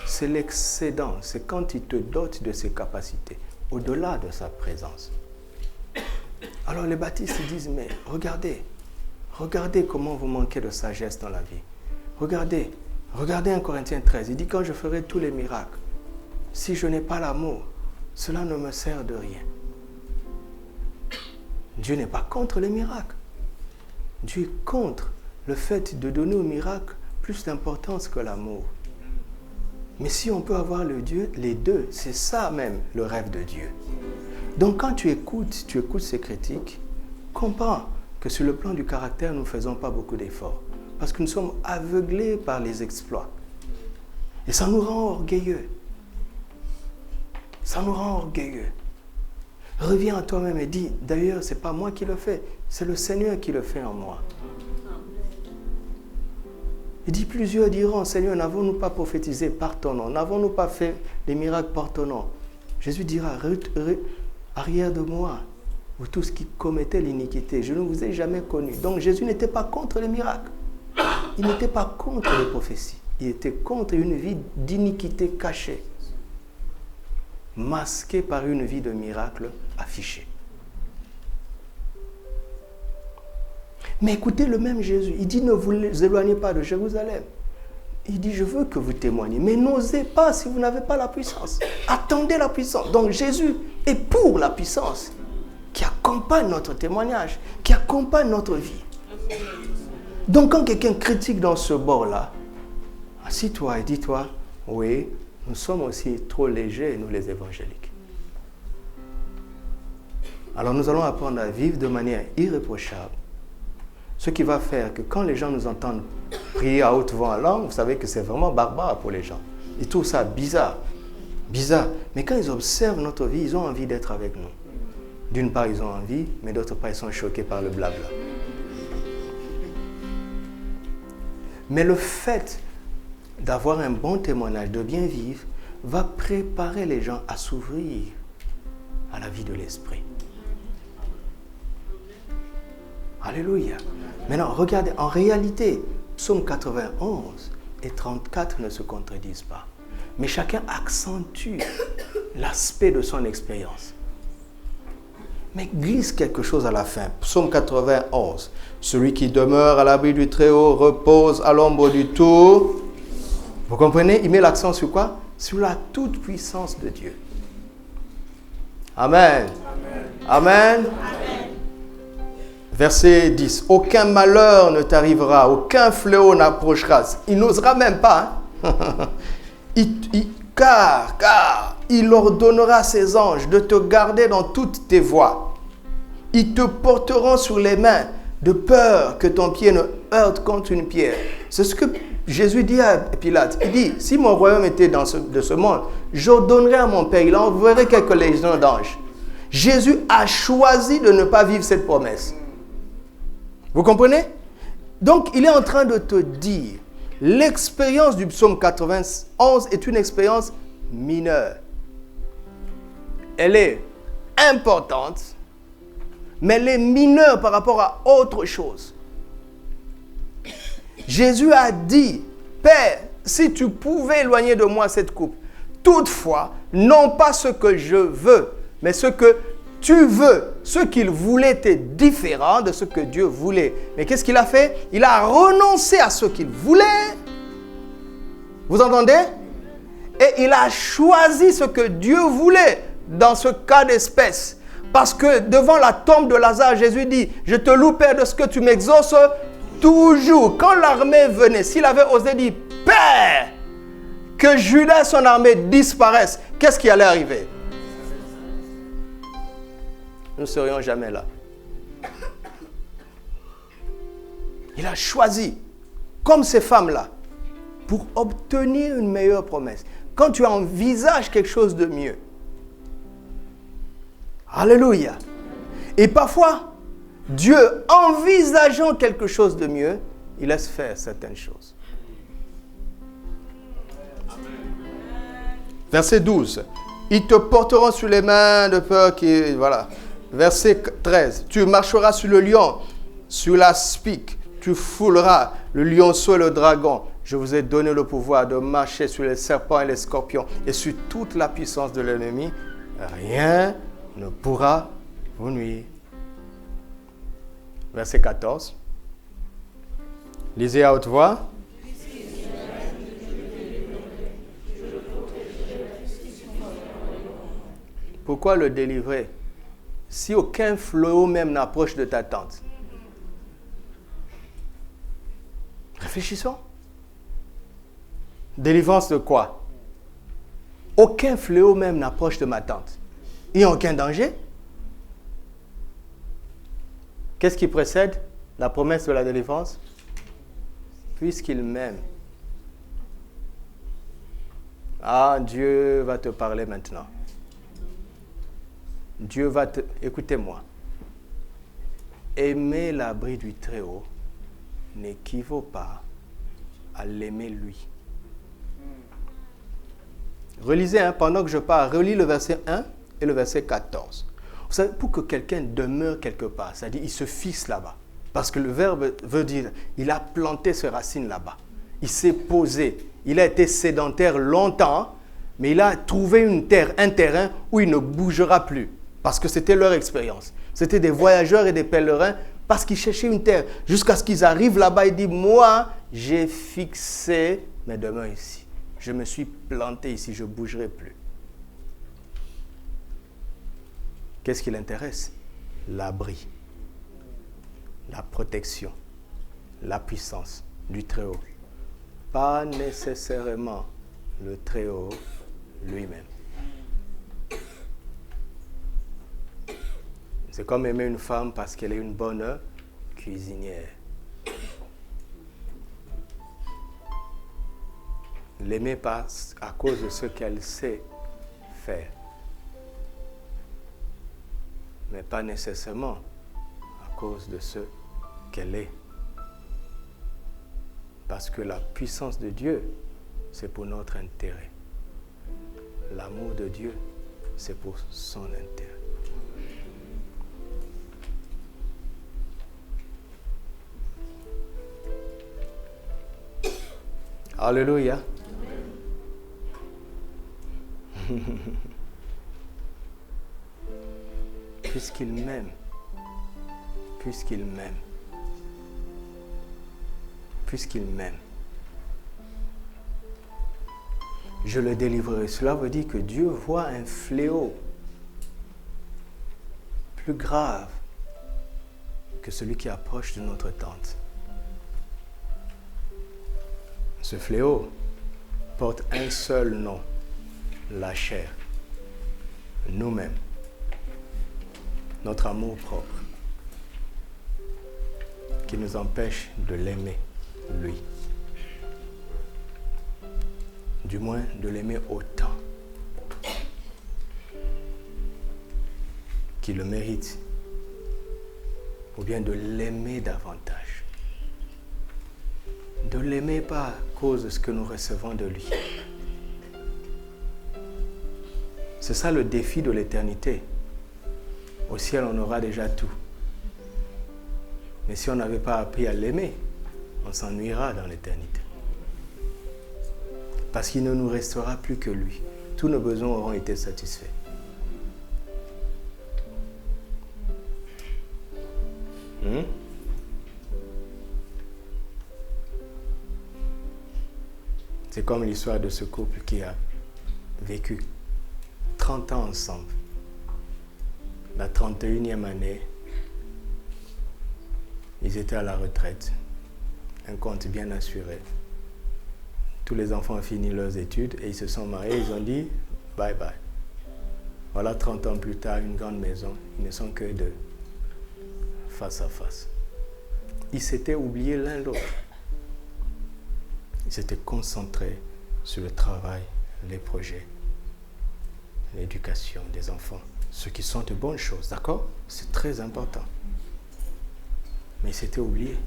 C'est l'excédent, c'est quand il te dote de ses capacités, au-delà de sa présence. Alors les baptistes disent, mais regardez comment vous manquez de sagesse dans la vie. Regardez 1 Corinthiens 13, il dit, quand je ferai tous les miracles, si je n'ai pas l'amour, cela ne me sert de rien. Dieu n'est pas contre les miracles. Dieu est contre le fait de donner aux miracles plus d'importance que l'amour. Mais si on peut avoir les deux, c'est ça même le rêve de Dieu. Donc quand tu écoutes ces critiques, comprends que sur le plan du caractère, nous ne faisons pas beaucoup d'efforts. Parce que nous sommes aveuglés par les exploits. Et ça nous rend orgueilleux. Ça nous rend orgueilleux. Reviens à toi-même et dis, d'ailleurs, ce n'est pas moi qui le fais, c'est le Seigneur qui le fait en moi. Il dit, plusieurs diront, Seigneur, n'avons-nous pas prophétisé par ton nom? N'avons-nous pas fait des miracles par ton nom? Jésus dira, arrière de moi, vous tous qui commettez l'iniquité, je ne vous ai jamais connus. Donc Jésus n'était pas contre les miracles. Il n'était pas contre les prophéties. Il était contre une vie d'iniquité cachée, masquée par une vie de miracle affichée. Mais écoutez le même Jésus. Il dit, ne vous éloignez pas de Jérusalem. Il dit, je veux que vous témoigniez. Mais n'osez pas si vous n'avez pas la puissance. Attendez la puissance. Donc Jésus est pour la puissance qui accompagne notre témoignage, qui accompagne notre vie. Donc quand quelqu'un critique dans ce bord-là, assis-toi et dis-toi, oui, nous sommes aussi trop légers, nous les évangéliques. Alors nous allons apprendre à vivre de manière irréprochable. Ce qui va faire que quand les gens nous entendent prier à haute voix en langue, vous savez que c'est vraiment barbare pour les gens. Ils trouvent ça bizarre. Bizarre. Mais quand ils observent notre vie, ils ont envie d'être avec nous. D'une part, ils ont envie, mais d'autre part, ils sont choqués par le blabla. Mais le fait d'avoir un bon témoignage, de bien vivre, va préparer les gens à s'ouvrir à la vie de l'esprit. Alléluia. Maintenant, regardez, en réalité, Psaume 91 et 34 ne se contredisent pas. Mais chacun accentue l'aspect de son expérience. Mais glisse quelque chose à la fin. Psaume 91. Celui qui demeure à l'abri du Très-Haut repose à l'ombre du Tout. Vous comprenez? Il met l'accent sur quoi? Sur la toute-puissance de Dieu. Amen. Amen. Amen. Verset 10. Aucun malheur ne t'arrivera, aucun fléau n'approchera. Il n'osera même pas. Hein? Car il ordonnera à ses anges de te garder dans toutes tes voies. Ils te porteront sur les mains de peur que ton pied ne heurte contre une pierre. C'est ce que Jésus dit à Pilate. Il dit, si mon royaume était de ce monde, j'ordonnerais à mon Père, il enverrait quelques légions d'anges. Jésus a choisi de ne pas vivre cette promesse. Vous comprenez? Donc, il est en train de te dire, l'expérience du psaume 91 est une expérience mineure. Elle est importante, mais elle est mineure par rapport à autre chose. Jésus a dit, Père, si tu pouvais éloigner de moi cette coupe, toutefois, non pas ce que je veux, mais ce que tu veux. Ce qu'il voulait était différent de ce que Dieu voulait. Mais qu'est-ce qu'il a fait? Il a renoncé à ce qu'il voulait. Vous entendez? Et il a choisi ce que Dieu voulait dans ce cas d'espèce. Parce que devant la tombe de Lazare, Jésus dit, je te loue, Père, de ce que tu m'exauces toujours. Quand l'armée venait, s'il avait osé dire, Père, que Judas et son armée disparaissent, qu'est-ce qui allait arriver? Nous ne serions jamais là. Il a choisi, comme ces femmes-là, pour obtenir une meilleure promesse. Quand tu envisages quelque chose de mieux, alléluia. Et parfois, Dieu, envisageant quelque chose de mieux, il laisse faire certaines choses. Verset 12. Ils te porteront sur les mains de peur qui... Voilà. Verset 13. Tu marcheras sur le lion, sur l'aspic. Tu fouleras le lionceau et le dragon. Je vous ai donné le pouvoir de marcher sur les serpents et les scorpions et sur toute la puissance de l'ennemi. Rien ne pourra vous nuire. Verset 14. Lisez à haute voix. Pourquoi le délivrer? Si aucun fléau même n'approche de ta tente. Réfléchissons. Délivrance de quoi? Aucun fléau même n'approche de ma tente. Il n'y a aucun danger. Qu'est-ce qui précède la promesse de la délivrance? Puisqu'il m'aime. Ah, Dieu va te parler maintenant. Dieu va te... Écoutez-moi. Aimer l'abri du Très-Haut n'équivaut pas à l'aimer lui. Relisez, pendant que je parle, relis le verset 1 et le verset 14. Vous savez, pour que quelqu'un demeure quelque part, c'est-à-dire il se fixe là-bas. Parce que le verbe veut dire, il a planté ses racines là-bas. Il s'est posé. Il a été sédentaire longtemps, mais il a trouvé un terrain où il ne bougera plus. Parce que c'était leur expérience. C'était des voyageurs et des pèlerins parce qu'ils cherchaient une terre. Jusqu'à ce qu'ils arrivent là-bas, il dit, moi, j'ai fixé mes demeures ici. Je me suis planté ici, je ne bougerai plus. Qu'est-ce qui l'intéresse? L'abri, la protection, la puissance du Très-Haut. Pas nécessairement le Très-Haut lui-même. C'est comme aimer une femme parce qu'elle est une bonne cuisinière. L'aimer pas à cause de ce qu'elle sait faire, mais pas nécessairement à cause de ce qu'elle est. Parce que la puissance de Dieu, c'est pour notre intérêt. L'amour de Dieu, c'est pour son intérêt. Alléluia. Puisqu'il m'aime, puisqu'il m'aime, puisqu'il m'aime, je le délivrerai. Cela veut dire que Dieu voit un fléau plus grave que celui qui approche de notre tente. Ce fléau porte un seul nom, la chair, nous-mêmes, notre amour propre, qui nous empêche de l'aimer, lui. Du moins, de l'aimer autant qu'il le mérite, ou bien de l'aimer davantage. De l'aimer pas à cause de ce que nous recevons de lui. C'est ça le défi de l'éternité. Au ciel, on aura déjà tout. Mais si on n'avait pas appris à l'aimer, on s'ennuiera dans l'éternité. Parce qu'il ne nous restera plus que lui. Tous nos besoins auront été satisfaits. C'est comme l'histoire de ce couple qui a vécu 30 ans ensemble. La 31e année, ils étaient à la retraite. Un compte bien assuré. Tous les enfants ont fini leurs études et ils se sont mariés. Ils ont dit bye bye. Voilà 30 ans plus tard, une grande maison. Ils ne sont que deux, face à face. Ils s'étaient oubliés l'un l'autre. Ils s'étaient concentrés sur le travail, les projets, l'éducation des enfants. Ce qui sont de bonnes choses, d'accord? C'est très important. Mais ils s'étaient oubliés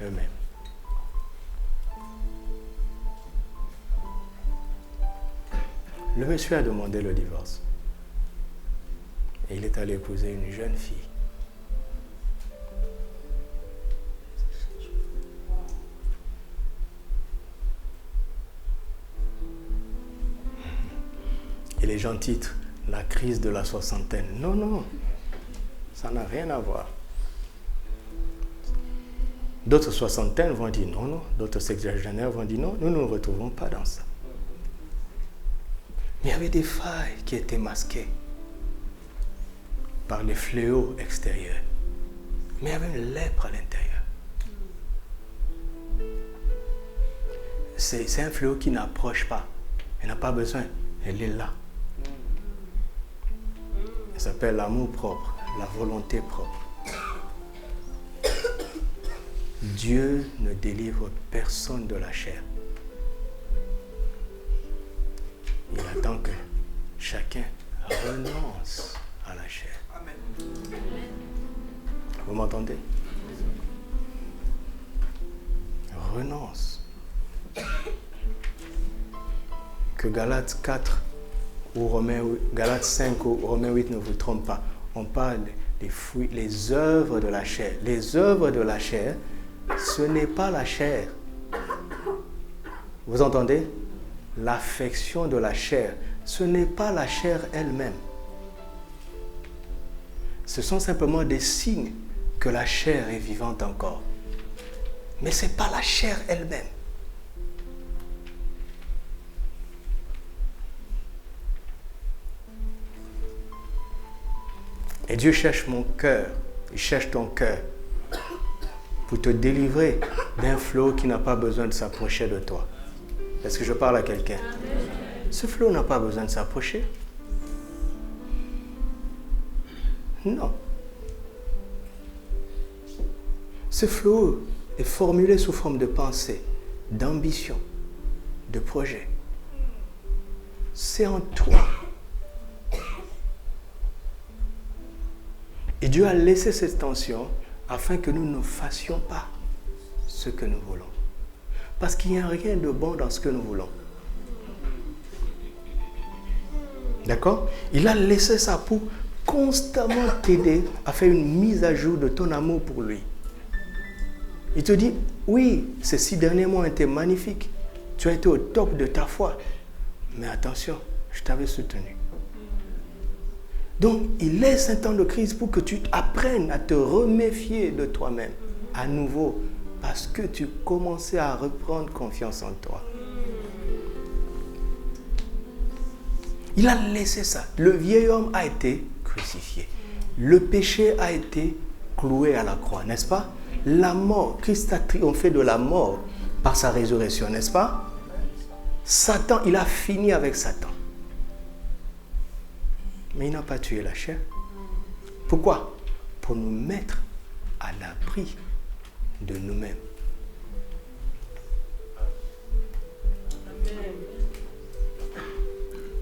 eux-mêmes. Le monsieur a demandé le divorce. Et il est allé épouser une jeune fille. Et les gens titrent la crise de la soixantaine. Non, non, ça n'a rien à voir. D'autres soixantaines vont dire non, non. D'autres sexagénaires vont dire non, nous ne nous retrouvons pas dans ça. Mais il y avait des failles qui étaient masquées par les fléaux extérieurs. Mais il y avait une lèpre à l'intérieur. C'est un fléau qui n'approche pas. Elle n'a pas besoin. Elle est là. Elle s'appelle l'amour propre, la volonté propre. Dieu ne délivre personne de la chair. Il attend que chacun renonce à la chair. Amen. Vous m'entendez? Renonce. Que Galates 4 ou Galates 5 ou Romains 8 ne vous trompe pas. On parle des fruits, les œuvres de la chair. Les œuvres de la chair, ce n'est pas la chair. Vous entendez? L'affection de la chair, ce n'est pas la chair elle-même. Ce sont simplement des signes que la chair est vivante encore. Mais ce n'est pas la chair elle-même. Et Dieu cherche mon cœur, il cherche ton cœur pour te délivrer d'un flot qui n'a pas besoin de s'approcher de toi. Est-ce que je parle à quelqu'un? Ce flot n'a pas besoin de s'approcher. Non. Ce flot est formulé sous forme de pensée, d'ambition, de projet. C'est en toi. Et Dieu a laissé cette tension afin que nous ne fassions pas ce que nous voulons. Parce qu'il n'y a rien de bon dans ce que nous voulons. D'accord? Il a laissé ça pour constamment t'aider à faire une mise à jour de ton amour pour lui. Il te dit, oui, ces 6 derniers mois ont été magnifiques. Tu as été au top de ta foi. Mais attention, je t'avais soutenu. Donc, il laisse un temps de crise pour que tu apprennes à te reméfier de toi-même à nouveau parce que tu commençais à reprendre confiance en toi. Il a laissé ça. Le vieil homme a été crucifié. Le péché a été cloué à la croix, n'est-ce pas? La mort, Christ a triomphé de la mort par sa résurrection, n'est-ce pas? Satan, il a fini avec Satan. Mais il n'a pas tué la chair. Pourquoi? Pour nous mettre à l'abri de nous-mêmes.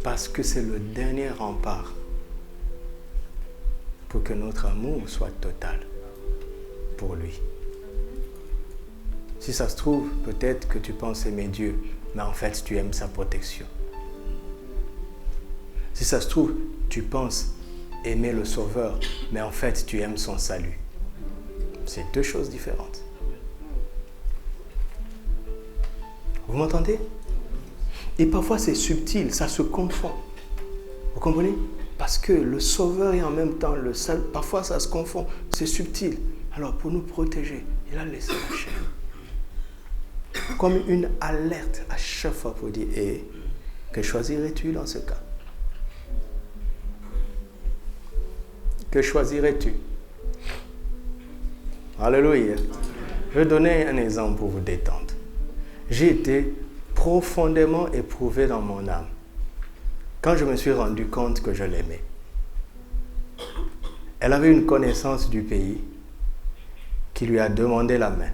Parce que c'est le dernier rempart pour que notre amour soit total pour lui. Si ça se trouve, peut-être que tu penses aimer Dieu, mais en fait tu aimes sa protection. Si ça se trouve, tu penses aimer le Sauveur, mais en fait tu aimes son salut. C'est 2 choses différentes. Vous m'entendez? Et parfois c'est subtil, ça se confond. Vous comprenez? Parce que le Sauveur et en même temps le salut, parfois ça se confond, c'est subtil. Alors pour nous protéger, il a laissé la chair. Comme une alerte à chaque fois pour dire, que choisirais-tu dans ce cas? Que choisirais-tu? Alléluia. Je vais donner un exemple pour vous détendre. J'ai été profondément éprouvé dans mon âme quand je me suis rendu compte que je l'aimais. Elle avait une connaissance du pays qui lui a demandé la main.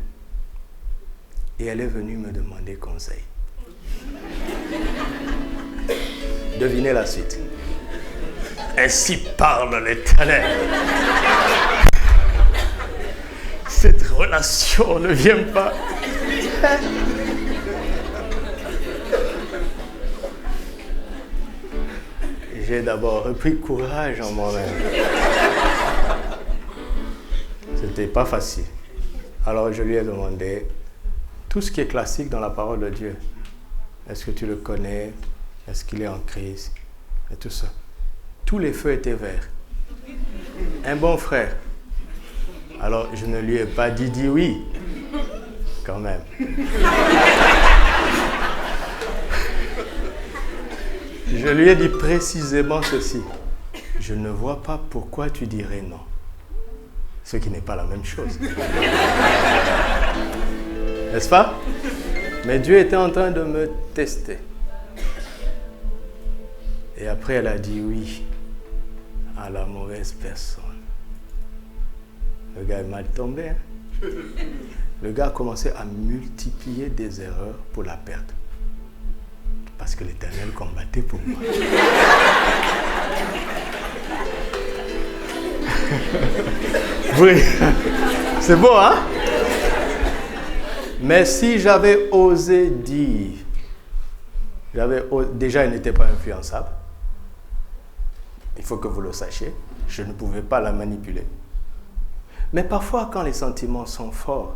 Et elle est venue me demander conseil. Devinez la suite. Ainsi parle l'Éternel. Cette relation ne vient pas. J'ai d'abord repris courage en moi-même. C'était pas facile. Alors je lui ai demandé tout ce qui est classique dans la parole de Dieu. Est-ce que tu le connais? Est-ce qu'il est en crise? Et tout ça. Tous les feux étaient verts. Un bon frère. Alors je ne lui ai pas dit oui. Quand même. Je lui ai dit précisément ceci. Je ne vois pas pourquoi tu dirais non. Ce qui n'est pas la même chose. N'est-ce pas? Mais Dieu était en train de me tester. Et après, elle a dit oui à la mauvaise personne. Le gars est mal tombé. Hein? Le gars a commencé à multiplier des erreurs pour la perdre. Parce que l'Éternel combattait pour moi. Oui, c'est beau, hein? Mais si j'avais osé dire, déjà, elle n'était pas influençable. Il faut que vous le sachiez. Je ne pouvais pas la manipuler. Mais parfois, quand les sentiments sont forts,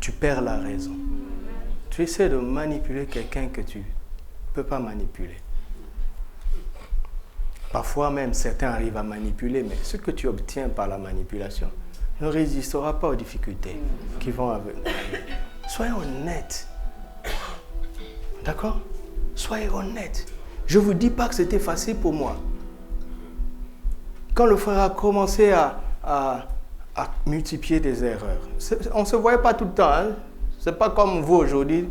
tu perds la raison. Tu essaies de manipuler quelqu'un que tu ne peux pas manipuler. Parfois même, certains arrivent à manipuler, mais ce que tu obtiens par la manipulation ne résistera pas aux difficultés qui vont avec. Soyez honnêtes. D'accord? Soyez honnêtes. Je ne vous dis pas que c'était facile pour moi. Quand le frère a commencé à multiplier des erreurs, on ne se voyait pas tout le temps. Hein? Ce n'est pas comme vous aujourd'hui,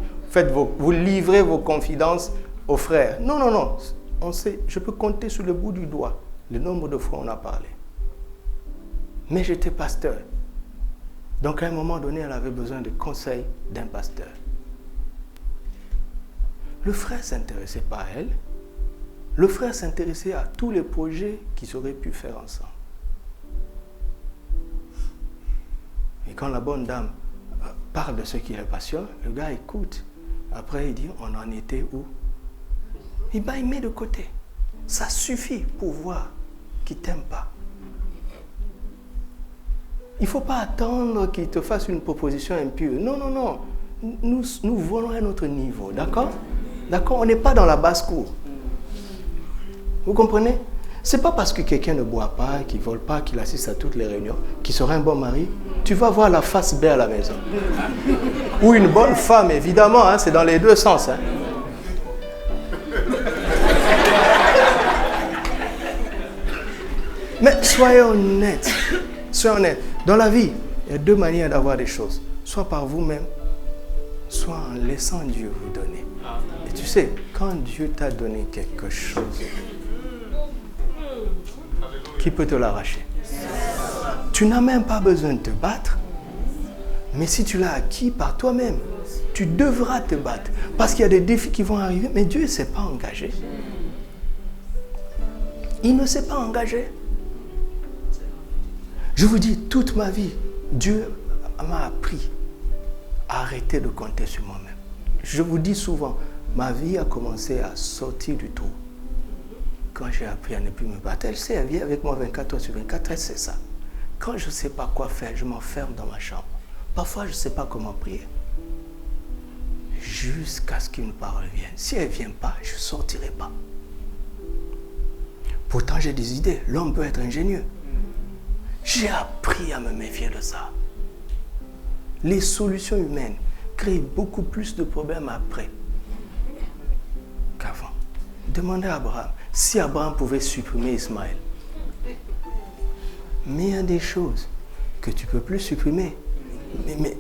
vous livrez vos confidences aux frères. Non, non, non. Je peux compter sur le bout du doigt le nombre de fois on a parlé. Mais j'étais pasteur. Donc à un moment donné, elle avait besoin de conseils d'un pasteur. Le frère ne s'intéressait pas à elle. Le frère s'intéressait à tous les projets qu'ils auraient pu faire ensemble. Et quand la bonne dame parle de ce qui le passionne, le gars écoute. Après, il dit, on en était où? Il met de côté. Ça suffit pour voir qu'il ne t'aime pas. Il ne faut pas attendre qu'il te fasse une proposition impure. Non, non, non. Nous volons à notre niveau, d'accord? D'accord? On n'est pas dans la basse-cour. Vous comprenez? Ce n'est pas parce que quelqu'un ne boit pas, qu'il ne vole pas, qu'il assiste à toutes les réunions, qu'il sera un bon mari. Tu vas voir la face belle à la maison. Ou une bonne femme, évidemment, hein, c'est dans les deux sens. Hein. Mais soyez honnêtes. Soyez honnêtes. Dans la vie, il y a deux manières d'avoir des choses. Soit par vous-même, soit en laissant Dieu vous donner. Et tu sais, quand Dieu t'a donné quelque chose, qui peut te l'arracher? Tu n'as même pas besoin de te battre. Mais si tu l'as acquis par toi-même, tu devras te battre. Parce qu'il y a des défis qui vont arriver, mais Dieu ne s'est pas engagé. Il ne s'est pas engagé. Je vous dis, toute ma vie, Dieu m'a appris à arrêter de compter sur moi-même. Je vous dis souvent, ma vie a commencé à sortir du trou. Quand j'ai appris à ne plus me battre, elle sait, elle vit avec moi 24 heures sur 24, elle sait ça. Quand je ne sais pas quoi faire, je m'enferme dans ma chambre. Parfois, je ne sais pas comment prier. Jusqu'à ce qu'une parole vienne. Si elle ne vient pas, je ne sortirai pas. Pourtant, j'ai des idées. L'homme peut être ingénieux. J'ai appris à me méfier de ça. Les solutions humaines créent beaucoup plus de problèmes après qu'avant. Demandez à Abraham si Abraham pouvait supprimer Ismaël. Mais il y a des choses que tu ne peux plus supprimer.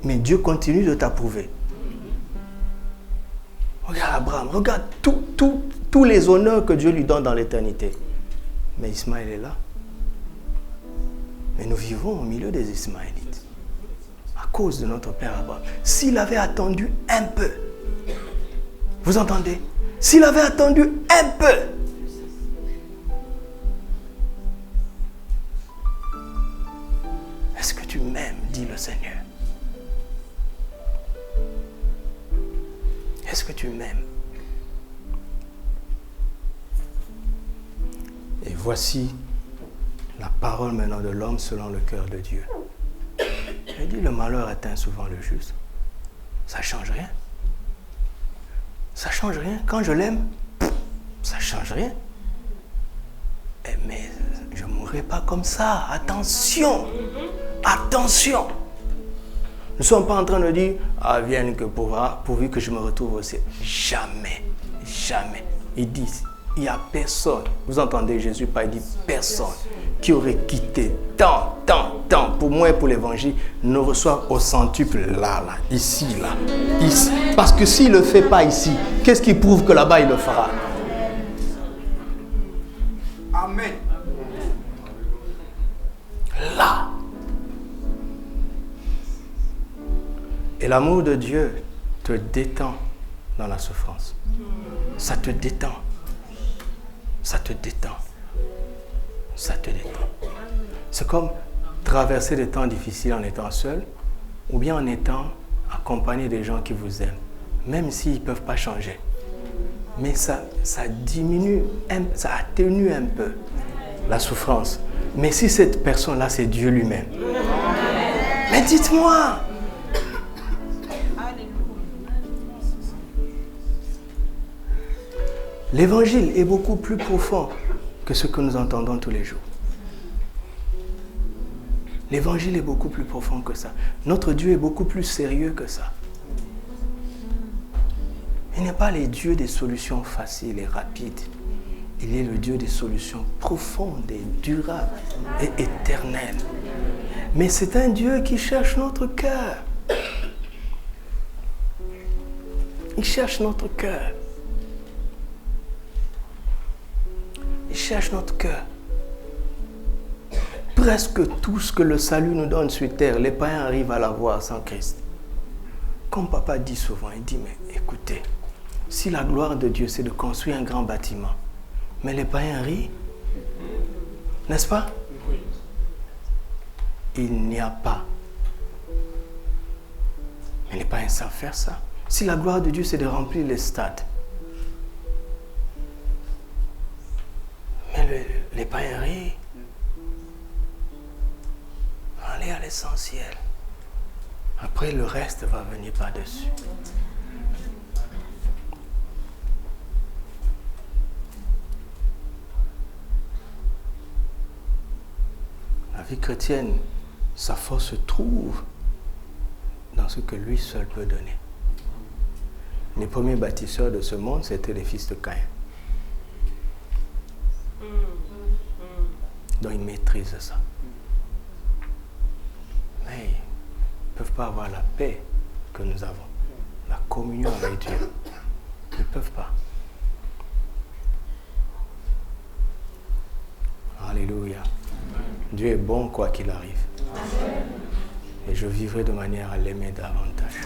Mais Dieu continue de t'approuver. Regarde Abraham, regarde tous les honneurs que Dieu lui donne dans l'éternité. Mais Ismaël est là. Mais nous vivons au milieu des Ismaélites. À cause de notre père Abraham. S'il avait attendu un peu, vous entendez? S'il avait attendu un peu, est-ce que tu m'aimes, dit le Seigneur? Est-ce que tu m'aimes? Et voici la parole maintenant de l'homme selon le cœur de Dieu. Il dit, le malheur atteint souvent le juste. Ça ne change rien. Ça ne change rien. Quand je l'aime, ça ne change rien. Mais je ne mourrai pas comme ça. Attention. Attention. Nous ne sommes pas en train de dire, ah, vienne que pourvu que je me retrouve aussi. Jamais. Jamais. Il dit, il n'y a personne. Vous entendez Jésus pas, il dit personne qui aurait quitté tant. Pour moi et pour l'évangile, ne reçoit au centuple là, ici. Parce que s'il ne le fait pas ici, qu'est-ce qui prouve que là-bas il le fera? Amen. Là. Et l'amour de Dieu te détend dans la souffrance. Ça te détend. Ça te détend. Ça te détend. C'est comme traverser des temps difficiles en étant seul ou bien en étant accompagné des gens qui vous aiment, même s'ils ne peuvent pas changer. Mais ça diminue, ça atténue un peu la souffrance. Mais si cette personne-là, c'est Dieu lui-même. Mais dites-moi, l'évangile est beaucoup plus profond que ce que nous entendons tous les jours. L'évangile est beaucoup plus profond que ça. Notre Dieu est beaucoup plus sérieux que ça. Il n'est pas le Dieu des solutions faciles et rapides. Il est le Dieu des solutions profondes et durables et éternelles. Mais c'est un Dieu qui cherche notre cœur. Il cherche notre cœur. Il cherche notre cœur. Presque tout ce que le salut nous donne sur terre, les païens arrivent à l'avoir sans Christ. Comme papa dit souvent, il dit, mais écoutez, si la gloire de Dieu, c'est de construire un grand bâtiment, mais les païens rient, n'est-ce pas? Il n'y a pas. Mais les païens savent faire ça. Si la gloire de Dieu, c'est de remplir les stades, mais les païens rient. Allez à l'essentiel. Après, le reste va venir par-dessus. La vie chrétienne, sa force se trouve dans ce que lui seul peut donner. Les premiers bâtisseurs de ce monde, c'était les fils de Caïn. Donc ils maîtrisent ça. Mais ils ne peuvent pas avoir la paix que nous avons, la communion avec Dieu. Ils ne peuvent pas. Alléluia. Dieu est bon quoi qu'il arrive. Et je vivrai de manière à l'aimer davantage.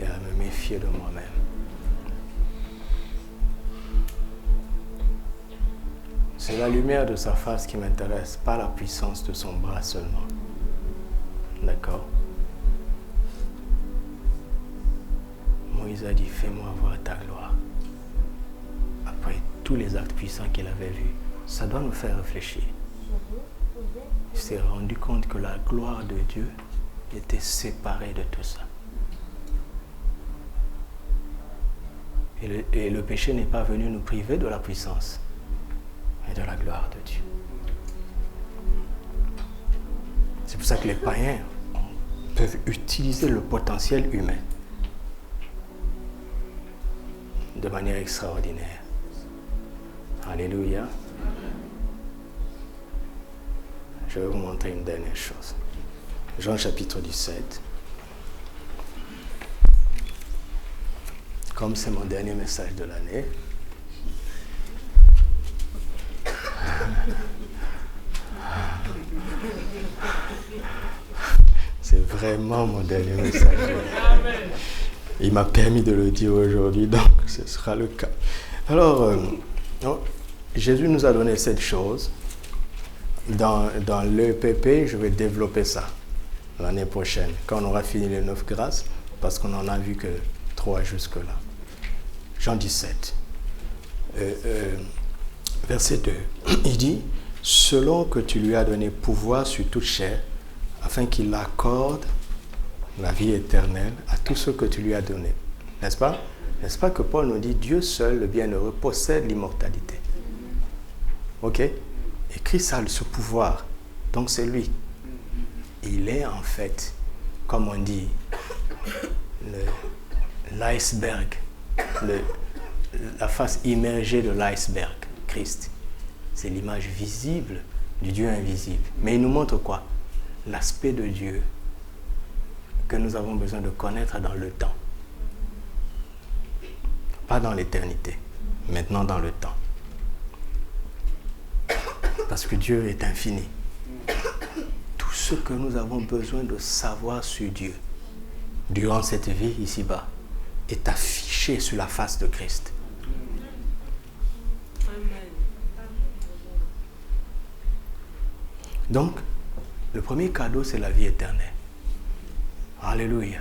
Et à me méfier de moi-même. C'est la lumière de sa face qui m'intéresse, pas la puissance de son bras seulement. D'accord? Moïse a dit, fais-moi voir ta gloire. Après tous les actes puissants qu'il avait vus, ça doit nous faire réfléchir. Il s'est rendu compte que la gloire de Dieu était séparée de tout ça. Et le péché n'est pas venu nous priver de la puissance, mais de la gloire de Dieu. C'est pour ça que les païens peuvent utiliser le potentiel humain de manière extraordinaire. Alléluia. Je vais vous montrer une dernière chose. Jean chapitre 17. Comme c'est mon dernier message de l'année, c'est vraiment mon dernier message. Il m'a permis de le dire aujourd'hui, donc ce sera le cas. Alors, Jésus nous a donné cette chose. Dans l'EPP, je vais développer ça l'année prochaine, quand on aura fini les 9 grâces, parce qu'on n'en a vu que 3 jusque-là. Jean 17, verset 2, il dit, « Selon que tu lui as donné pouvoir sur toute chair, afin qu'il accorde la vie éternelle à tous ceux que tu lui as donnés. » N'est-ce pas? N'est-ce pas que Paul nous dit, Dieu seul, le bienheureux, possède l'immortalité. Ok? Et Christ a ce pouvoir, donc c'est lui. Il est en fait, comme on dit, l'iceberg, la face immergée de l'iceberg, Christ. C'est l'image visible du Dieu invisible. Mais il nous montre quoi? L'aspect de Dieu que nous avons besoin de connaître dans le temps. Pas dans l'éternité, maintenant dans le temps. Parce que Dieu est infini. Tout ce que nous avons besoin de savoir sur Dieu durant cette vie ici-bas est affiché sur la face de Christ. Donc, le premier cadeau, c'est la vie éternelle. Alléluia.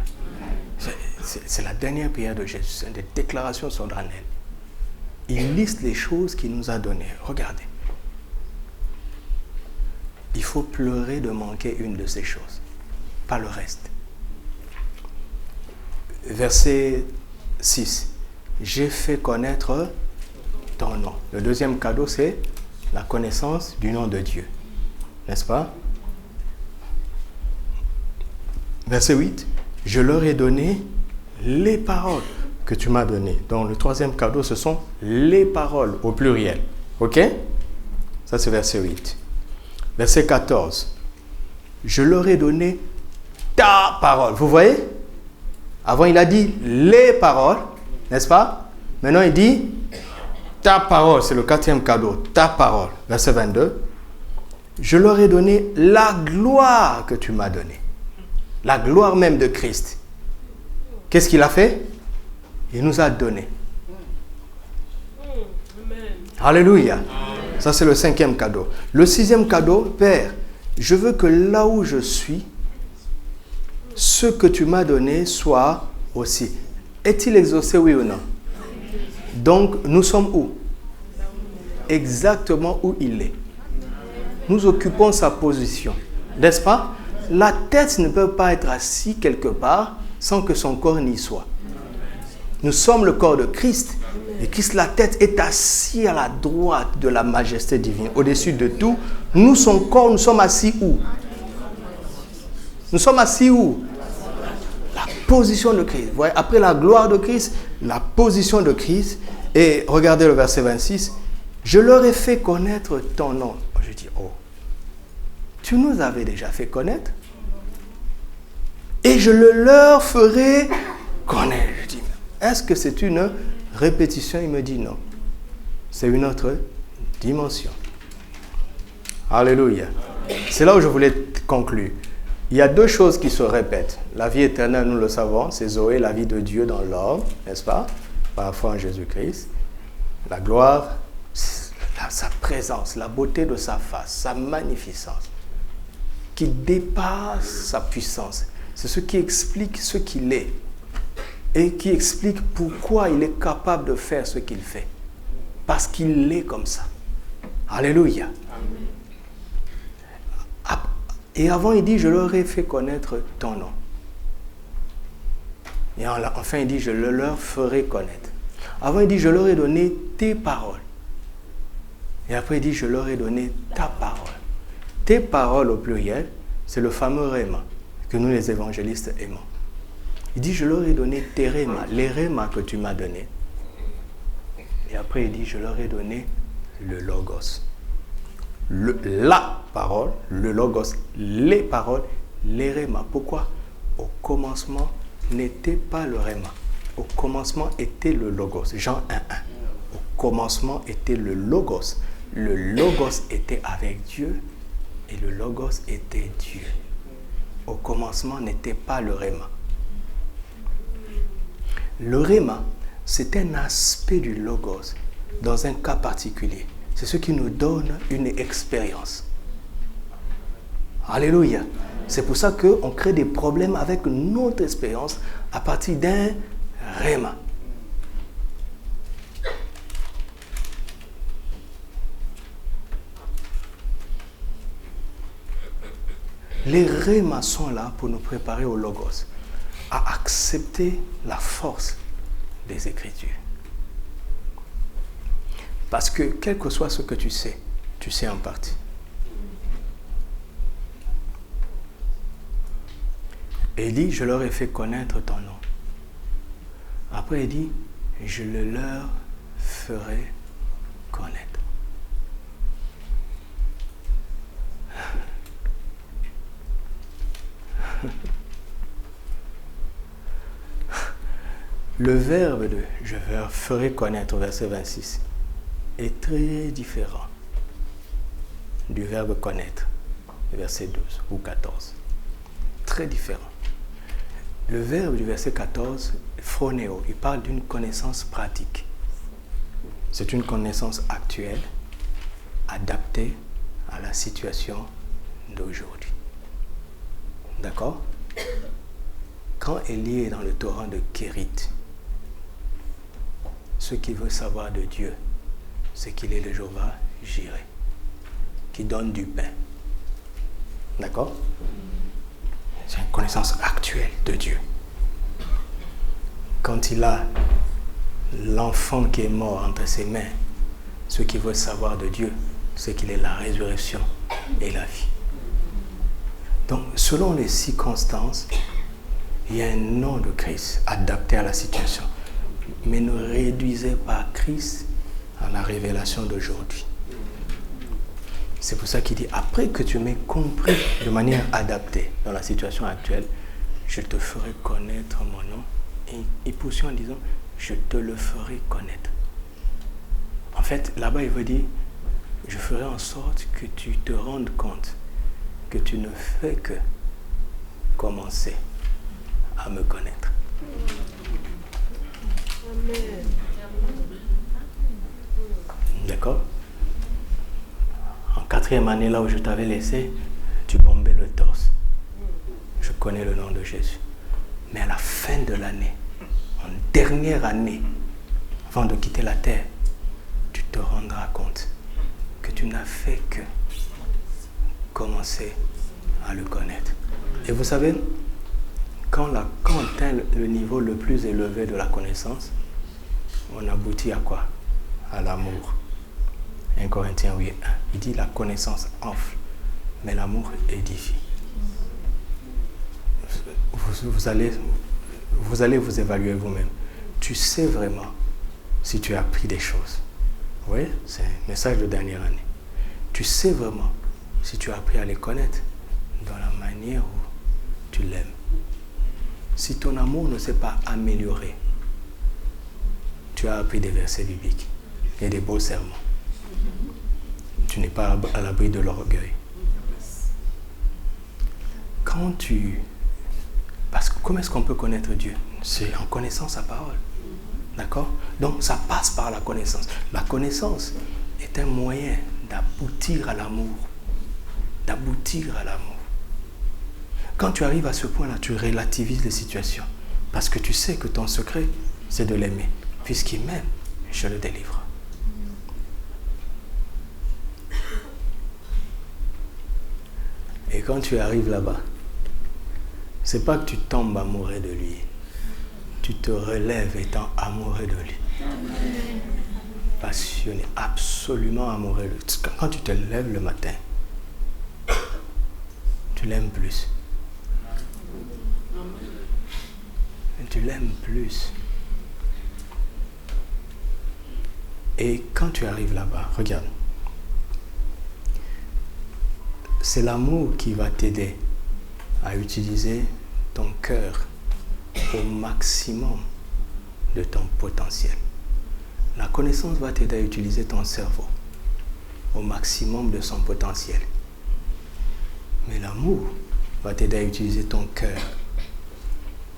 C'est la dernière prière de Jésus. C'est des déclarations solennelles. Il liste les choses qu'il nous a données. Regardez. Il faut pleurer de manquer une de ces choses, pas le reste. Verset 6. J'ai fait connaître ton nom. Le deuxième cadeau, c'est la connaissance du nom de Dieu. N'est-ce pas? Verset 8. Je leur ai donné les paroles que tu m'as données. Donc le troisième cadeau, ce sont les paroles au pluriel. Ok? Ça c'est verset 8. Verset 14. Je leur ai donné ta parole. Vous voyez? Avant il a dit les paroles, n'est-ce pas? Maintenant il dit ta parole. C'est le quatrième cadeau. Ta parole. Verset 22. Je leur ai donné la gloire que tu m'as donnée. La gloire même de Christ. Qu'est-ce qu'il a fait? Il nous a donné. Alléluia. Ça, c'est le cinquième cadeau. Le sixième cadeau, Père, je veux que là où je suis, ce que tu m'as donné soit aussi. Est-il exaucé, oui ou non? Donc, nous sommes où? Exactement où il est. Nous occupons sa position. N'est-ce pas? La tête ne peut pas être assise quelque part sans que son corps n'y soit. Nous sommes le corps de Christ. Et Christ, la tête, est assis à la droite de la majesté divine, au-dessus de tout. Nous, son corps, nous sommes assis où? Nous sommes assis où? La position de Christ. Vous voyez, après la gloire de Christ, la position de Christ. Et regardez le verset 26. Je leur ai fait connaître ton nom. Je dis, oh, tu nous avais déjà fait connaître. Et je le leur ferai connaître. Je dis, est-ce que c'est une répétition? Il me dit non. C'est une autre dimension. Alléluia. C'est là où je voulais conclure. Il y a deux choses qui se répètent. La vie éternelle, nous le savons, c'est Zoé, la vie de Dieu dans l'homme, n'est-ce pas? Par la foi en Jésus-Christ. La gloire, sa présence, la beauté de sa face, sa magnificence, qui dépasse sa puissance. C'est ce qui explique ce qu'il est. Et qui explique pourquoi il est capable de faire ce qu'il fait. Parce qu'il est comme ça. Alléluia. Et avant, il dit, je leur ai fait connaître ton nom. Et enfin, il dit, je le leur ferai connaître. Avant, il dit, je leur ai donné tes paroles. Et après, il dit, je leur ai donné ta parole. Tes paroles au pluriel, c'est le fameux réma que nous, les évangélistes, aimons. Il dit, je leur ai donné tes rémas, les rémas que tu m'as donnés. Et après, il dit, je leur ai donné le logos. La parole, le logos, les paroles, les rémas. Pourquoi? Au commencement n'était pas le réma. Au commencement était le logos. Jean 1:1. Au commencement était le logos. Le logos était avec Dieu et le logos était Dieu. Au commencement n'était pas le réma. Le réma, c'est un aspect du logos dans un cas particulier. C'est ce qui nous donne une expérience. Alléluia. C'est pour ça qu'on crée des problèmes avec notre expérience à partir d'un réma. Les rémas sont là pour nous préparer au logos, à accepter la force des Écritures. Parce que quel que soit ce que tu sais en partie. Et il dit, je leur ai fait connaître ton nom. Après il dit, je le leur ferai connaître. Le verbe de « je leur ferai connaître » verset 26 est très différent du verbe « connaître » verset 12 ou 14. Très différent. Le verbe du verset 14, phronéo, il parle d'une connaissance pratique. C'est une connaissance actuelle, adaptée à la situation d'aujourd'hui. D'accord? Quand Élie est dans le torrent de Kérit, ce qu'il veut savoir de Dieu, c'est qu'il est le Jéhovah Jireh, qui donne du pain. D'accord? C'est une connaissance actuelle de Dieu. Quand il a l'enfant qui est mort entre ses mains, ce qu'il veut savoir de Dieu, c'est qu'il est la résurrection et la vie. Donc, selon les circonstances, Il y a un nom de Christ adapté à la situation. Mais ne réduisez pas Christ à la révélation d'aujourd'hui. C'est pour ça qu'il dit, après que tu m'aies compris de manière adaptée dans la situation actuelle, je te ferai connaître mon nom. Et il poursuit en disant, je te le ferai connaître. En fait, là-bas, il veut dire, je ferai en sorte que tu te rendes compte que tu ne fais que commencer à me connaître. Amen. D'accord? En 4e année, là où je t'avais laissé, tu bombais le torse. Je connais le nom de Jésus. Mais à la fin de l'année, en dernière année, avant de quitter la terre, tu te rendras compte que tu n'as fait que commencer à le connaître. Et vous savez, quand on atteint le niveau le plus élevé de la connaissance, on aboutit à quoi? À l'amour. 1 Corinthiens 8, 1. Il dit la connaissance enfle, mais l'amour édifie. Vous allez vous évaluer vous-même. Tu sais vraiment si tu as appris des choses. Oui, c'est un message de dernière année. Tu sais vraiment si tu as appris à les connaître dans la manière où tu l'aimes. Si ton amour ne s'est pas amélioré, tu as appris des versets bibliques et des beaux sermons. Tu n'es pas à l'abri de l'orgueil. Parce que comment est-ce qu'on peut connaître Dieu? C'est en connaissant sa parole. D'accord? Donc ça passe par la connaissance. La connaissance est un moyen d'aboutir à l'amour. D'aboutir à l'amour. Quand tu arrives à ce point-là, tu relativises les situations. Parce que tu sais que ton secret, c'est de l'aimer. Puisqu'il m'aime, je le délivre. Et quand tu arrives là-bas, c'est pas que tu tombes amoureux de lui. Tu te relèves étant amoureux de lui. Passionné, absolument amoureux de lui. Quand tu te lèves le matin, tu l'aimes plus. Tu l'aimes plus. Et quand tu arrives là-bas, regarde. C'est l'amour qui va t'aider à utiliser ton cœur au maximum de ton potentiel. La connaissance va t'aider à utiliser ton cerveau au maximum de son potentiel. Mais l'amour va t'aider à utiliser ton cœur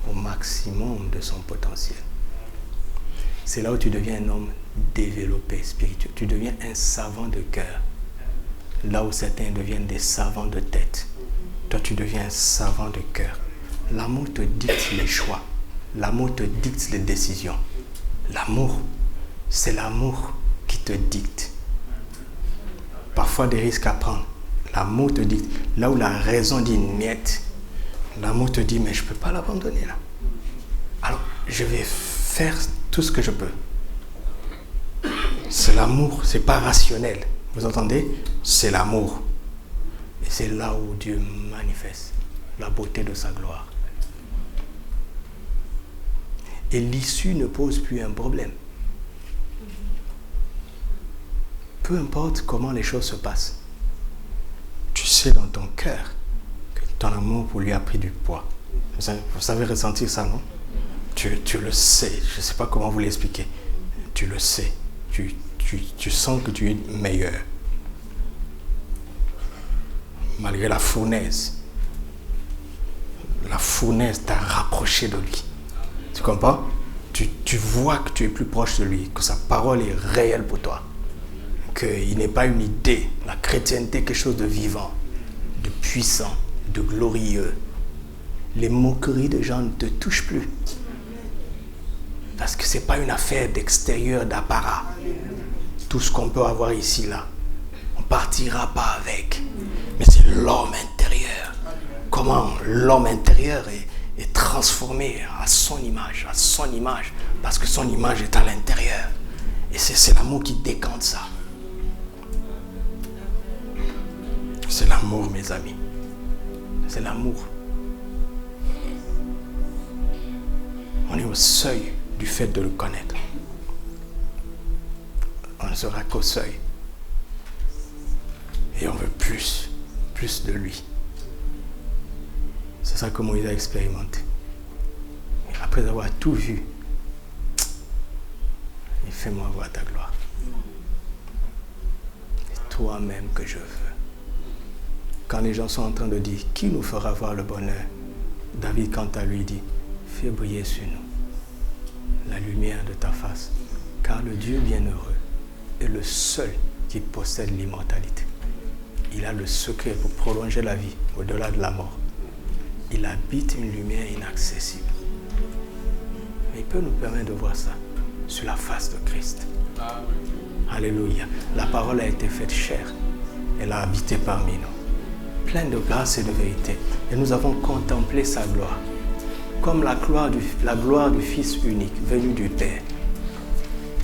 au maximum de son potentiel. C'est là où tu deviens un homme développé spirituel. Tu deviens un savant de cœur. Là où certains deviennent des savants de tête. Toi, tu deviens un savant de cœur. L'amour te dicte les choix. L'amour te dicte les décisions. L'amour, c'est l'amour qui te dicte. Parfois des risques à prendre. L'amour te dicte. Là où la raison dit niet, l'amour te dit, mais je ne peux pas l'abandonner là. Alors, je vais faire tout ce que je peux. C'est l'amour, c'est pas rationnel. Vous entendez? C'est l'amour. Et c'est là où Dieu manifeste la beauté de sa gloire. Et l'issue ne pose plus un problème. Peu importe comment les choses se passent, tu sais dans ton cœur que ton amour pour lui a pris du poids. Vous savez ressentir ça, non? Tu le sais. Je ne sais pas comment vous l'expliquer. Tu le sais. Tu sens que tu es meilleur. Malgré la fournaise. La fournaise t'a rapproché de lui. Tu comprends? Tu vois que tu es plus proche de lui, que sa parole est réelle pour toi. Qu'il n'est pas une idée. La chrétienté est quelque chose de vivant, de puissant, de glorieux. Les moqueries des gens ne te touchent plus. Parce que ce n'est pas une affaire d'extérieur, d'apparat. Tout ce qu'on peut avoir ici, là, on ne partira pas avec. Mais c'est l'homme intérieur. Comment l'homme intérieur est transformé à son image, parce que son image est à l'intérieur. Et c'est l'amour qui décante ça. C'est l'amour, mes amis. C'est l'amour. On est au seuil du fait de le connaître. On ne sera qu'au seuil. Et on veut plus de lui. C'est ça que Moïse a expérimenté. Et après avoir tout vu, il fait moi voir ta gloire. C'est toi-même que je veux. Quand les gens sont en train de dire, qui nous fera voir le bonheur? David, quant à lui, dit, fais briller sur nous la lumière de ta face, car le Dieu bienheureux est le seul qui possède l'immortalité. Il a le secret pour prolonger la vie au-delà de la mort. Il habite une lumière inaccessible. Mais il peut nous permettre de voir ça sur la face de Christ. Alléluia. La parole a été faite chair. Elle a habité parmi nous. Pleine de grâce et de vérité. Et nous avons contemplé sa gloire. Comme la gloire du Fils unique venu du Père.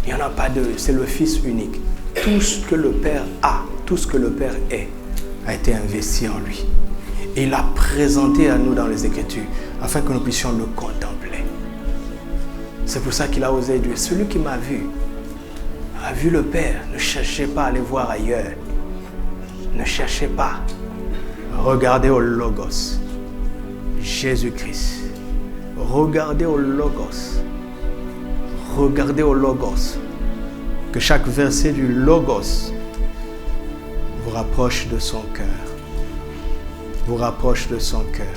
Il n'y en a pas deux. C'est le Fils unique. Tout ce que le Père a, tout ce que le Père est, a été investi en lui. Et il l'a présenté à nous dans les Écritures, afin que nous puissions le contempler. C'est pour ça qu'il a osé dire, celui qui m'a vu, a vu le Père. Ne cherchez pas à aller voir ailleurs. Ne cherchez pas. Regardez au Logos, Jésus-Christ. Regardez au Logos. Regardez au Logos. Que chaque verset du Logos vous rapproche de son cœur. Vous rapproche de son cœur.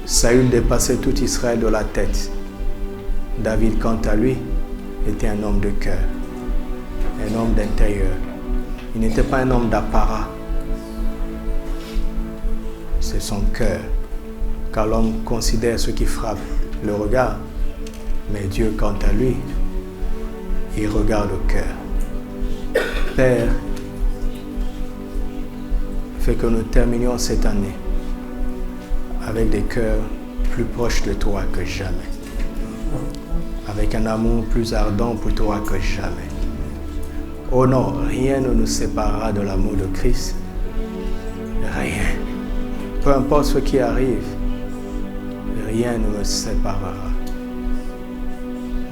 Saül dépassait tout Israël de la tête. David, quant à lui, était un homme de cœur, un homme d'intérieur. Il n'était pas un homme d'apparat. C'est son cœur. Car l'homme considère ce qui frappe le regard. Mais Dieu, quant à lui, il regarde au cœur. Père, fais que nous terminions cette année avec des cœurs plus proches de toi que jamais. Avec un amour plus ardent pour toi que jamais. Oh non, rien ne nous séparera de l'amour de Christ. Rien. Peu importe ce qui arrive, rien ne me séparera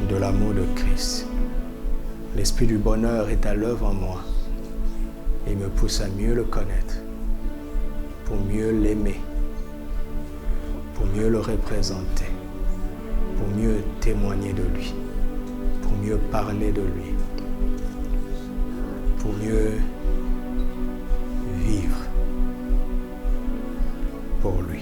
de l'amour de Christ. L'esprit du bonheur est à l'œuvre en moi. Il me pousse à mieux le connaître, pour mieux l'aimer, pour mieux le représenter, pour mieux témoigner de lui, pour mieux parler de lui, pour mieux vivre pour lui.